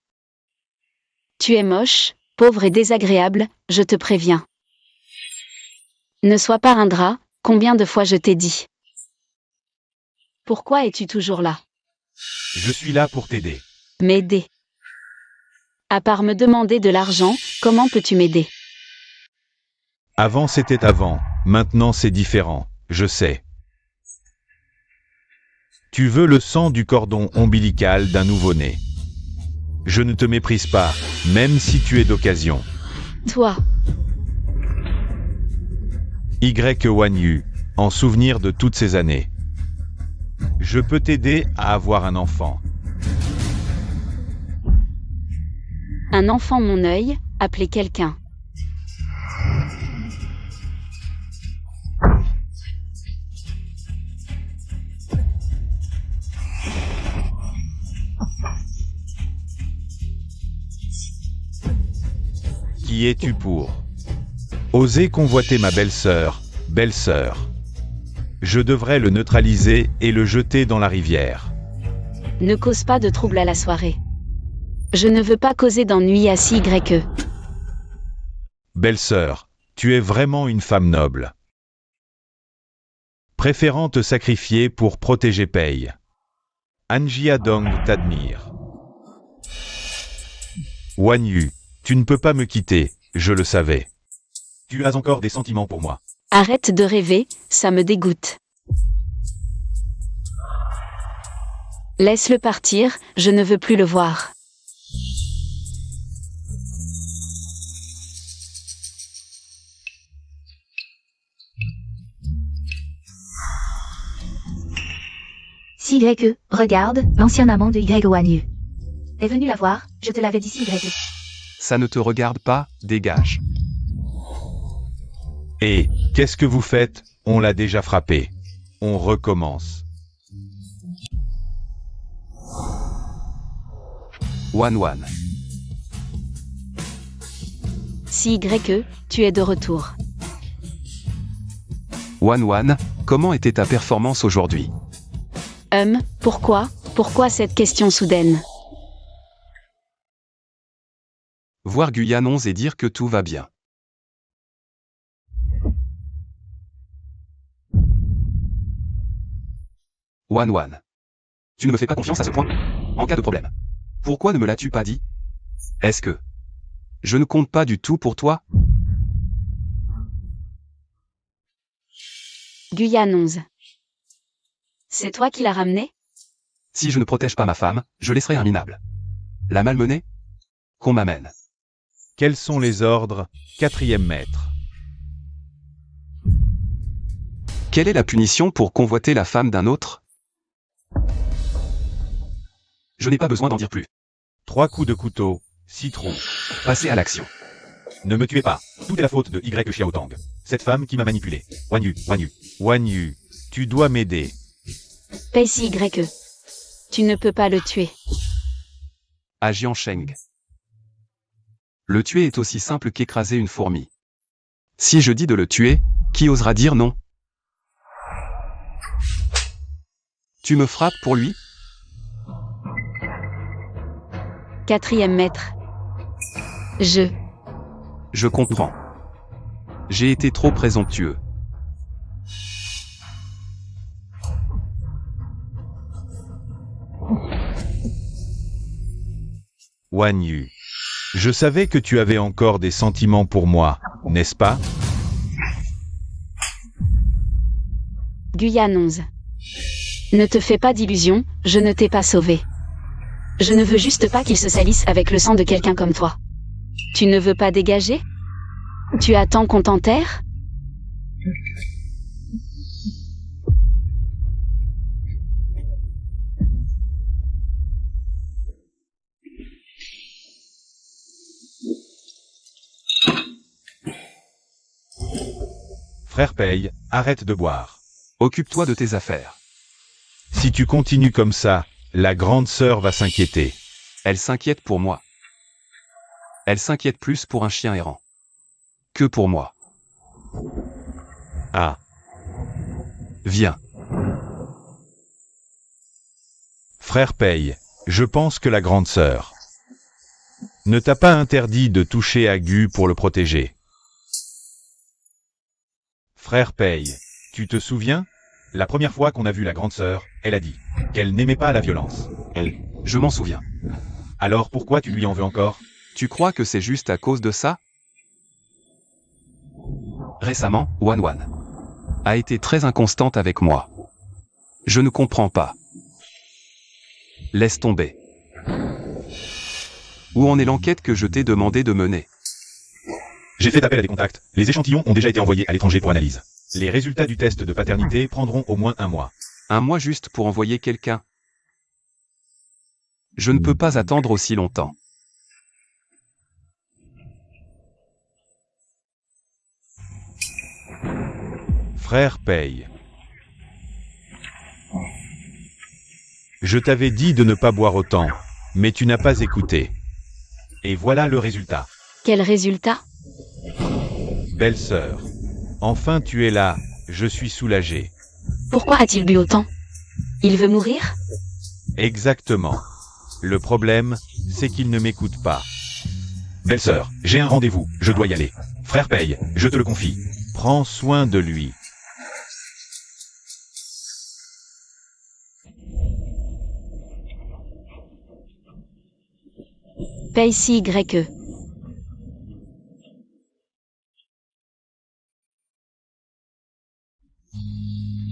Tu es moche, pauvre et désagréable, je te préviens. Ne sois pas un drap, combien de fois je t'ai dit. Pourquoi es-tu toujours là? Je suis là pour t'aider. M'aider. À part me demander de l'argent, comment peux-tu m'aider? Avant c'était avant, maintenant c'est différent, je sais. Tu veux le sang du cordon ombilical d'un nouveau-né. Je ne te méprise pas, même si tu es d'occasion. Toi. YOANU, en souvenir de toutes ces années. Je peux t'aider à avoir un enfant. Un enfant mon œil, appelez quelqu'un. Qui es-tu pour oser convoiter ma belle-sœur, belle-sœur? Je devrais le neutraliser et le jeter dans la rivière. Ne cause pas de trouble à la soirée. Je ne veux pas causer d'ennui à CYE. Belle-sœur, tu es vraiment une femme noble. Préférant te sacrifier pour protéger Pei. Anji Adong t'admire. Wanyu, tu ne peux pas me quitter, je le savais. Tu as encore des sentiments pour moi. Arrête de rêver, ça me dégoûte. Laisse-le partir, je ne veux plus le voir. Si YE, regarde, l'ancien amant de YE. T'es venu la voir, je te l'avais dit si YE. Ça ne te regarde pas, dégage. Et, qu'est-ce que vous faites? On l'a déjà frappé. On recommence. Wan. Si YE, tu es de retour. Wan, comment était ta performance aujourd'hui? Pourquoi cette question soudaine? Voir Guyane 11 et dire que tout va bien. Wan. Tu ne me fais pas confiance à ce point? En cas de problème. Pourquoi ne me l'as-tu pas dit? Est-ce que je ne compte pas du tout pour toi? Guyane 11. C'est toi qui l'as ramené? Si je ne protège pas ma femme, je laisserai un minable la malmener? Qu'on m'amène. Quels sont les ordres, 4e maître? Quelle est la punition pour convoiter la femme d'un autre? Je n'ai pas besoin d'en dire plus. 3 coups de couteau, 6 trous. Passez à l'action. Ne me tuez pas. Tout est la faute de Y Xiaotang. Cette femme qui m'a manipulé. Wan Yu, tu dois m'aider. Pei si YE. Tu ne peux pas le tuer. À Jiansheng. Le tuer est aussi simple qu'écraser une fourmi. Si je dis de le tuer, qui osera dire non? Tu me frappes pour lui? 4e maître. Je comprends. J'ai été trop présomptueux. Wan Yu. Je savais que tu avais encore des sentiments pour moi, n'est-ce pas? Guyane 11. Ne te fais pas d'illusions, je ne t'ai pas sauvé. Je ne veux juste pas qu'il se salisse avec le sang de quelqu'un comme toi. Tu ne veux pas dégager? Tu attends qu'on t'enterre? Frère Pei, arrête de boire. Occupe-toi de tes affaires. Si tu continues comme ça, la grande sœur va s'inquiéter. Elle s'inquiète pour moi. Elle s'inquiète plus pour un chien errant que pour moi. Ah, Viens. frère Pei, je pense que la grande sœur ne t'a pas interdit de toucher à Gu pour le protéger. Frère Pei, tu te souviens? La première fois qu'on a vu la grande sœur, elle a dit qu'elle n'aimait pas la violence. Je m'en souviens. Alors pourquoi tu lui en veux encore? Tu crois que c'est juste à cause de ça? Récemment, Wan a été très inconstante avec moi. Je ne comprends pas. Laisse tomber. Où en est l'enquête que je t'ai demandé de mener? J'ai fait appel à des contacts. Les échantillons ont déjà été envoyés à l'étranger pour analyse. Les résultats du test de paternité prendront au moins 1 mois. Un mois juste pour envoyer quelqu'un? Je ne peux pas attendre aussi longtemps. Frère Pei. Je t'avais dit de ne pas boire autant, mais tu n'as pas écouté. Et voilà le résultat. Quel résultat? Belle sœur. Enfin tu es là, je suis soulagé. Pourquoi a-t-il bu autant? Il veut mourir? Exactement. Le problème, c'est qu'il ne m'écoute pas. Belle sœur, j'ai un rendez-vous, je dois y aller. Frère Pei, je te le confie. Prends soin de lui. Pei si YE.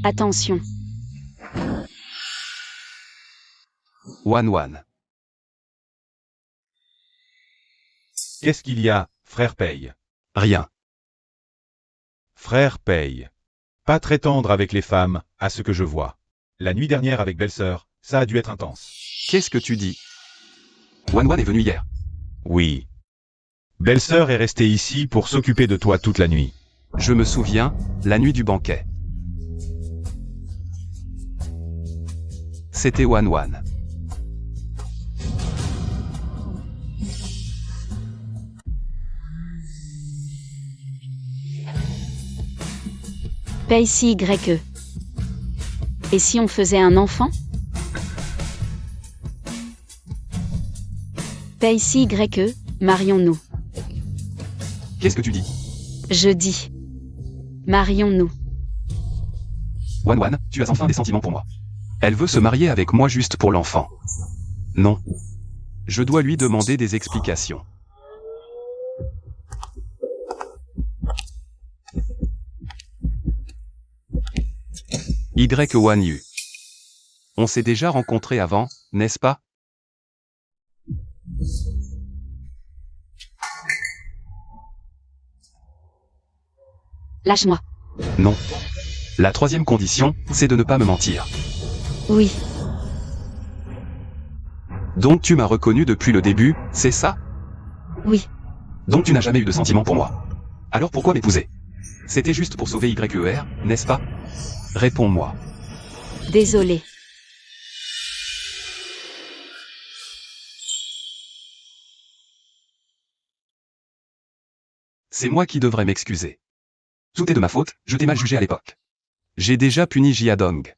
Attention. Wan. Qu'est-ce qu'il y a, frère Paye? Rien. Frère Paye. Pas très tendre avec les femmes, à ce que je vois. La nuit dernière avec belle-sœur, ça a dû être intense. Qu'est-ce que tu dis? Wan est venu hier. Oui. Belle-sœur est restée ici pour s'occuper de toi toute la nuit. Je me souviens, la nuit du banquet. C'était Wan. Paye si YE. Et si on faisait un enfant? Paye si YE, marions-nous. Qu'est-ce que tu dis? Je dis. Marions-nous. Wan, tu as enfin des sentiments pour moi. Elle veut se marier avec moi juste pour l'enfant. Non. Je dois lui demander des explications. Wan Yu. On s'est déjà rencontrés avant, n'est-ce pas? Lâche-moi. Non. La troisième condition, c'est de ne pas me mentir. Oui. Donc tu m'as reconnu depuis le début, c'est ça? Oui. Donc tu n'as jamais eu de sentiments pour moi. Alors pourquoi m'épouser? C'était juste pour sauver YER, n'est-ce pas? Réponds-moi. Désolé. C'est moi qui devrais m'excuser. Tout est de ma faute, je t'ai mal jugé à l'époque. J'ai déjà puni Jiadong.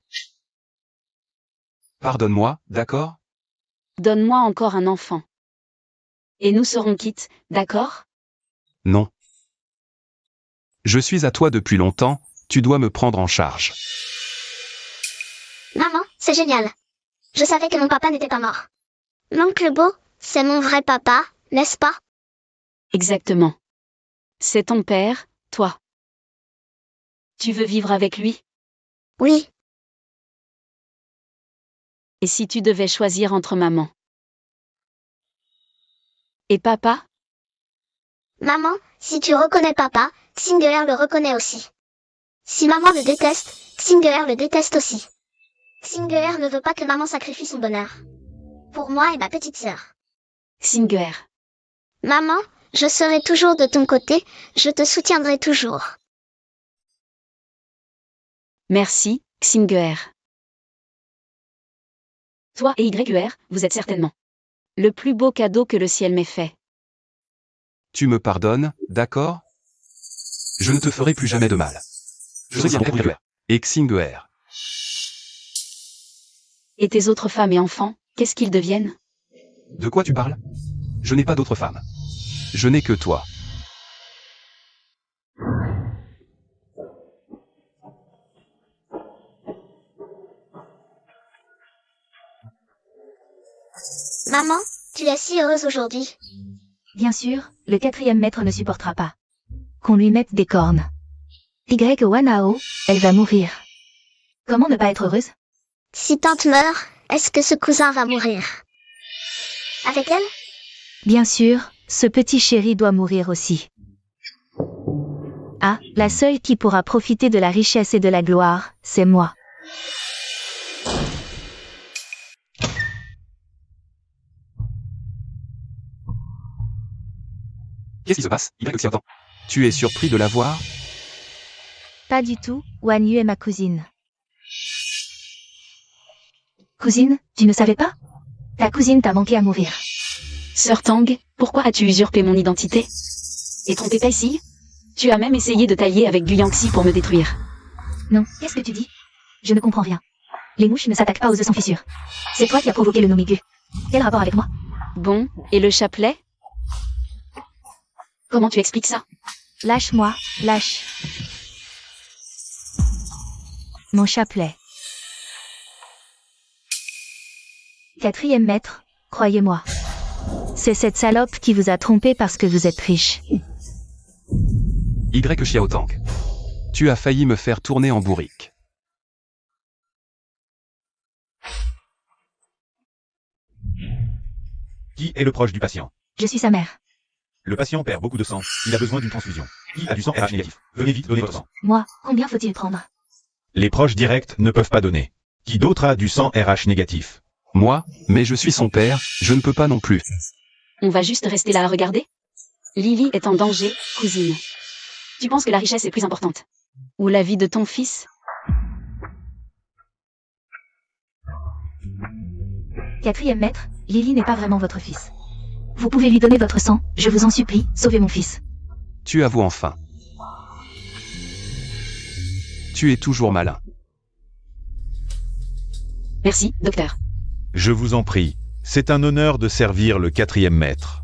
Pardonne-moi, d'accord? Donne-moi encore un enfant. Et nous serons quittes, d'accord? Non. Je suis à toi depuis longtemps, tu dois me prendre en charge. Maman, c'est génial. Je savais que mon papa n'était pas mort. L'oncle Beau, c'est mon vrai papa, n'est-ce pas? Exactement. C'est ton père, toi. Tu veux vivre avec lui? Oui. Et si tu devais choisir entre maman et papa? Maman, si tu reconnais papa, Xinger le reconnaît aussi. Si maman le déteste, Xinger le déteste aussi. Xinger ne veut pas que maman sacrifie son bonheur. Pour moi et ma petite sœur. Xinger. Maman, je serai toujours de ton côté, je te soutiendrai toujours. Merci, Xinger. Toi et YER, vous êtes certainement le plus beau cadeau que le ciel m'ait fait. Tu me pardonnes, d'accord? Je ne te ferai plus jamais de mal. Je serai bien pour YER. Et Xinger. Et tes autres femmes et enfants, qu'est-ce qu'ils deviennent? De quoi tu parles? Je n'ai pas d'autre femme. Je n'ai que toi. Maman, tu es si heureuse aujourd'hui. Bien sûr, le 4e maître ne supportera pas qu'on lui mette des cornes. Wanao, elle va mourir. Comment ne pas être heureuse? Si tante meurt, est-ce que ce cousin va mourir? Avec elle? Bien sûr, ce petit chéri doit mourir aussi. Ah, la seule qui pourra profiter de la richesse et de la gloire, c'est moi. Qu'est-ce qui se passe, YER? Tu es surpris de la voir? Pas du tout, Wan Yu est ma cousine. Cousine, tu ne savais pas? Ta cousine t'a manqué à mourir. Sœur Tang, pourquoi as-tu usurpé mon identité? Et trompé Pei Si? Tu as même essayé de t'allier avec Gu Yangxi pour me détruire. Non, qu'est-ce que tu dis? Je ne comprends rien. Les mouches ne s'attaquent pas aux œufs sans fissure. C'est toi qui as provoqué le Nomigu. Quel rapport avec moi? Bon, et le chapelet? Comment tu expliques ça? Lâche-moi, lâche. Mon chapelet. 4e maître, croyez-moi. C'est cette salope qui vous a trompé parce que vous êtes riche. Xiaotang. Tu as failli me faire tourner en bourrique. Qui est le proche du patient? Je suis sa mère. Le patient perd beaucoup de sang. Il a besoin d'une transfusion. Qui a du sang RH négatif? Venez vite donner votre sang. Moi, combien faut-il prendre? Les proches directs ne peuvent pas donner. Qui d'autre a du sang RH négatif? Moi, mais je suis son père, je ne peux pas non plus. On va juste rester là à regarder? Lily est en danger, cousine. Tu penses que la richesse est plus importante? Ou la vie de ton fils? Quatrième maître, Lily n'est pas vraiment votre fils. Vous pouvez lui donner votre sang, je vous en supplie, sauvez mon fils. Tu avoues enfin. Tu es toujours malin. Merci, docteur. Je vous en prie. C'est un honneur de servir le 4e maître.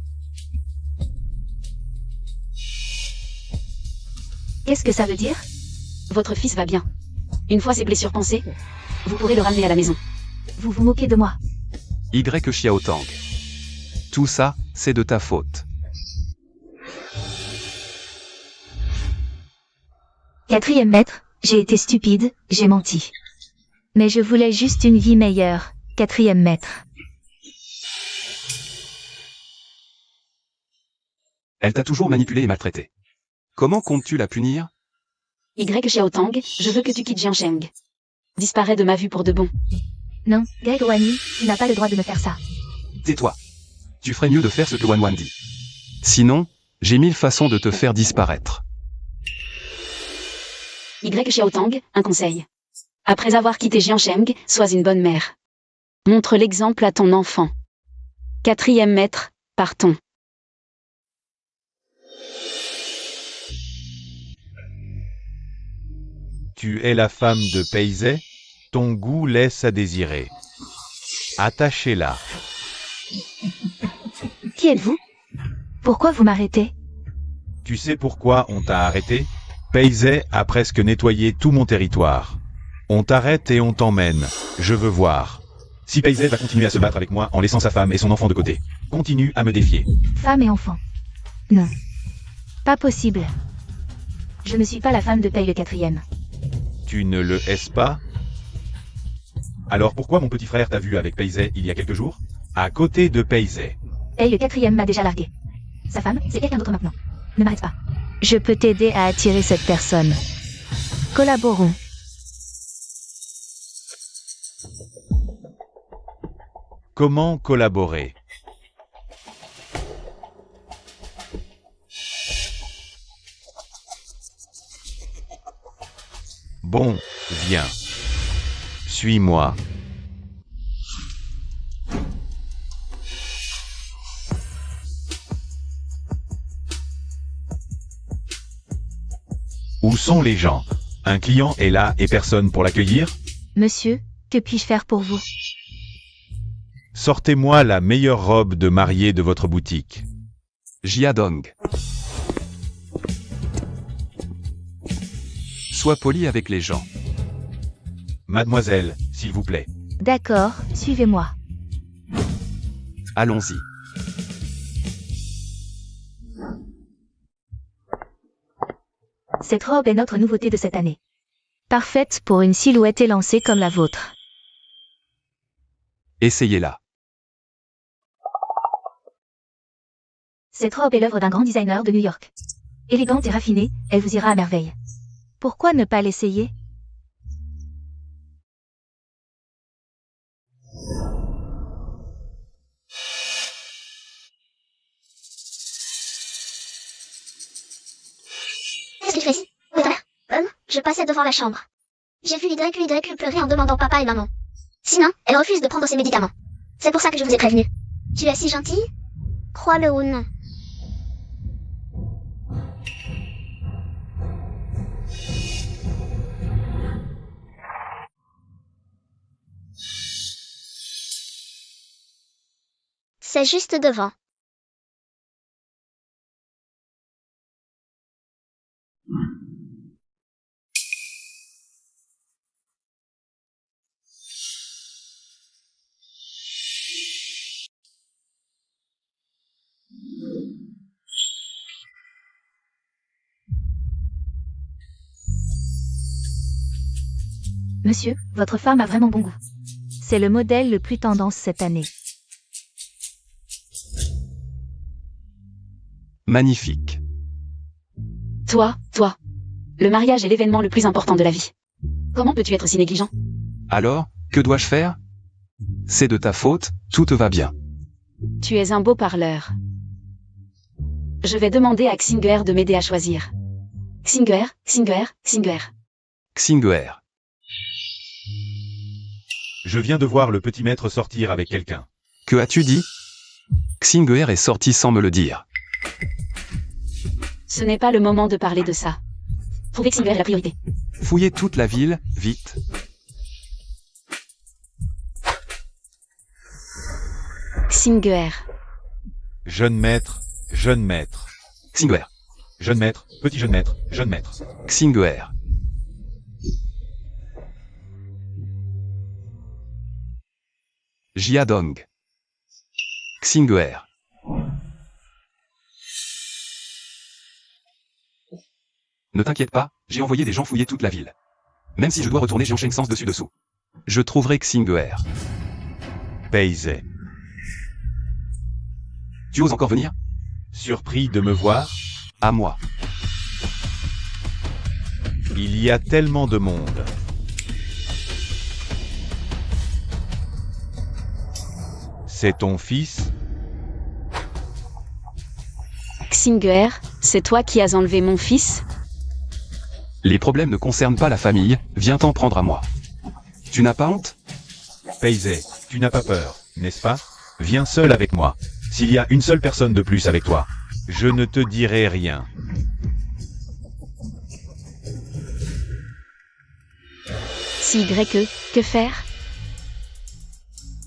Qu'est-ce que ça veut dire? Votre fils va bien. Une fois ses blessures pansées, vous pourrez le ramener à la maison. Vous vous moquez de moi. Y Xiaotang. Tout ça, c'est de ta faute. Quatrième maître, j'ai été stupide, j'ai menti. Mais je voulais juste une vie meilleure, quatrième maître. Elle t'a toujours manipulé et maltraité. Comment comptes-tu la punir? Y Xiaotang, je veux que tu quittes Jiansheng. Disparais de ma vue pour de bon. Non, Greg Wani, tu n'as pas le droit de me faire ça. Tais-toi. Tu ferais mieux de faire ce que Wan Wan dit. Sinon, j'ai 1000 façons de te faire disparaître. Y Xiaotang, un conseil. Après avoir quitté Jiansheng, sois une bonne mère. Montre l'exemple à ton enfant. 4e maître, partons. Tu es la femme de Peizé? Ton goût laisse à désirer. Attachez-la. Qui êtes-vous? Pourquoi vous m'arrêtez? Tu sais pourquoi on t'a arrêté? Peizé a presque nettoyé tout mon territoire. On t'arrête et on t'emmène. Je veux voir. Si Peizé va continuer à se battre avec moi en laissant sa femme et son enfant de côté, continue à me défier. Femme et enfant. Non. Pas possible. Je ne suis pas la femme de Pei le 4e. Tu ne le es pas? Alors pourquoi mon petit frère t'a vu avec Peizé il y a quelques jours? À côté de Peizé. Pei le 4e m'a déjà largué. Sa femme, c'est quelqu'un d'autre maintenant. Ne m'arrête pas. Je peux t'aider à attirer cette personne. Collaborons. Comment collaborer? Bon, viens. Suis-moi. Où sont les gens? Un client est là et personne pour l'accueillir? Monsieur, que puis-je faire pour vous? Sortez-moi la meilleure robe de mariée de votre boutique. Jiadong. Sois poli avec les gens. Mademoiselle, s'il vous plaît. D'accord, suivez-moi. Allons-y. Cette robe est notre nouveauté de cette année. Parfaite pour une silhouette élancée comme la vôtre. Essayez-la. Cette robe est l'œuvre d'un grand designer de New York. Élégante et raffinée, elle vous ira à merveille. Pourquoi ne pas l'essayer? Qu'est-ce qu'il fait? Je passais devant la chambre. J'ai vu Y pleurer en demandant papa et maman. Sinon, elle refuse de prendre ses médicaments. C'est pour ça que je vous ai prévenu. Tu es si gentille? Crois-le ou non. C'est juste devant. Monsieur, votre femme a vraiment bon goût. C'est le modèle le plus tendance cette année. Magnifique. Toi. Le mariage est l'événement le plus important de la vie. Comment peux-tu être si négligent? Alors, que dois-je faire? C'est de ta faute, tout te va bien. Tu es un beau parleur. Je vais demander à Xinger de m'aider à choisir. Xinger. Xinger. Je viens de voir le petit maître sortir avec quelqu'un. Que as-tu dit? Xinger est sorti sans me le dire. Ce n'est pas le moment de parler de ça. Trouvez Xinger est la priorité. Fouillez toute la ville, vite. Xinger. Jeune maître. Xinger. Jeune maître, petit jeune maître. Xinger. Jiadong. Xinger. Ne t'inquiète pas, j'ai envoyé des gens fouiller toute la ville. Même si je dois retourner, j'ai enchaîné sens dessus-dessous. Je trouverai Xinger. Peizé. Tu oses encore venir? Surpris de me voir? À moi. Il y a tellement de monde. C'est ton fils? Xinger, c'est toi qui as enlevé mon fils? Les problèmes ne concernent pas la famille, viens t'en prendre à moi. Tu n'as pas honte? Peizé, tu n'as pas peur, n'est-ce pas? Viens seul avec moi. S'il y a une seule personne de plus avec toi, je ne te dirai rien. Si que faire?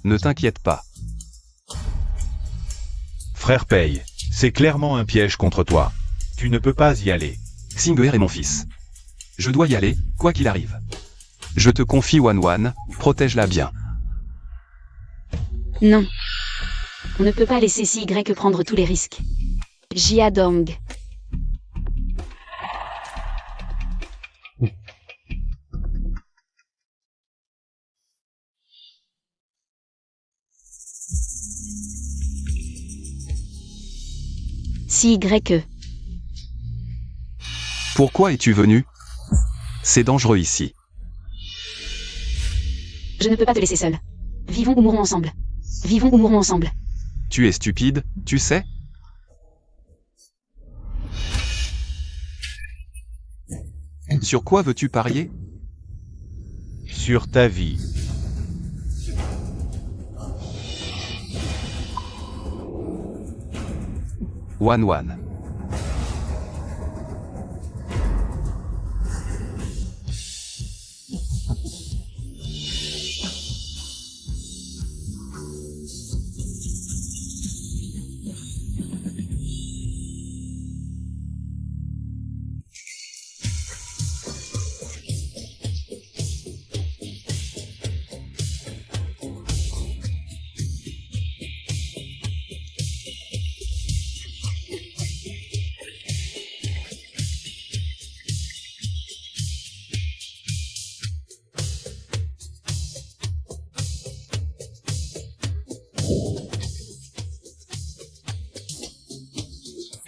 Ne t'inquiète pas. Frère Pei, c'est clairement un piège contre toi. Tu ne peux pas y aller. Xinger est mon fils. Je dois y aller, quoi qu'il arrive. Je te confie Wan, protège-la bien. Non. On ne peut pas laisser Xinger prendre tous les risques. Jiadong. Xiger. Pourquoi es-tu venu? C'est dangereux ici. Je ne peux pas te laisser seul. Vivons ou mourons ensemble. Tu es stupide, tu sais? Sur quoi veux-tu parier? Sur ta vie. Wan.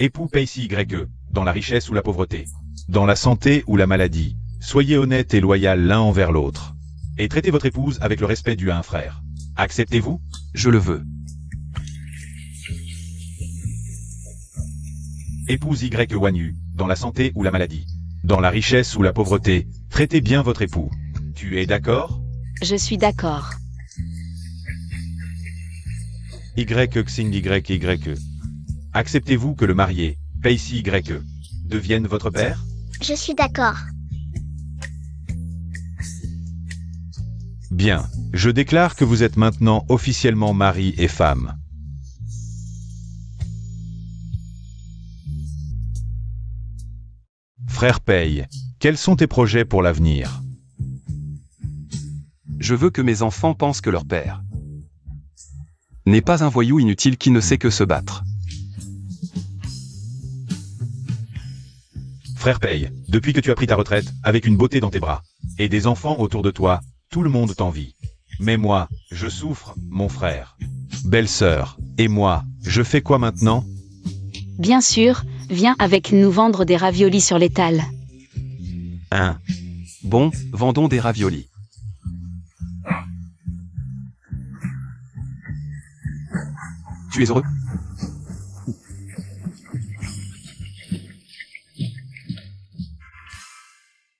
Époux Pei-Xigue, dans la richesse ou la pauvreté, dans la santé ou la maladie, soyez honnête et loyal l'un envers l'autre. Et traitez votre épouse avec le respect dû à un frère. Acceptez-vous? Je le veux. Épouse Y Wanyu, dans la santé ou la maladie, dans la richesse ou la pauvreté, traitez bien votre époux. Tu es d'accord? Je suis d'accord. Y. Acceptez-vous que le marié, Pei-Xigue, devienne votre père? Je suis d'accord. Bien, je déclare que vous êtes maintenant officiellement mari et femme. Frère Pei, quels sont tes projets pour l'avenir? Je veux que mes enfants pensent que leur père n'est pas un voyou inutile qui ne sait que se battre. Frère Pei, depuis que tu as pris ta retraite, avec une beauté dans tes bras, et des enfants autour de toi, tout le monde t'envie. Mais moi, je souffre, mon frère. Belle-sœur, et moi, je fais quoi maintenant? Bien sûr, viens avec nous vendre des raviolis sur l'étal. Hein? Bon, vendons des raviolis. Tu es heureux?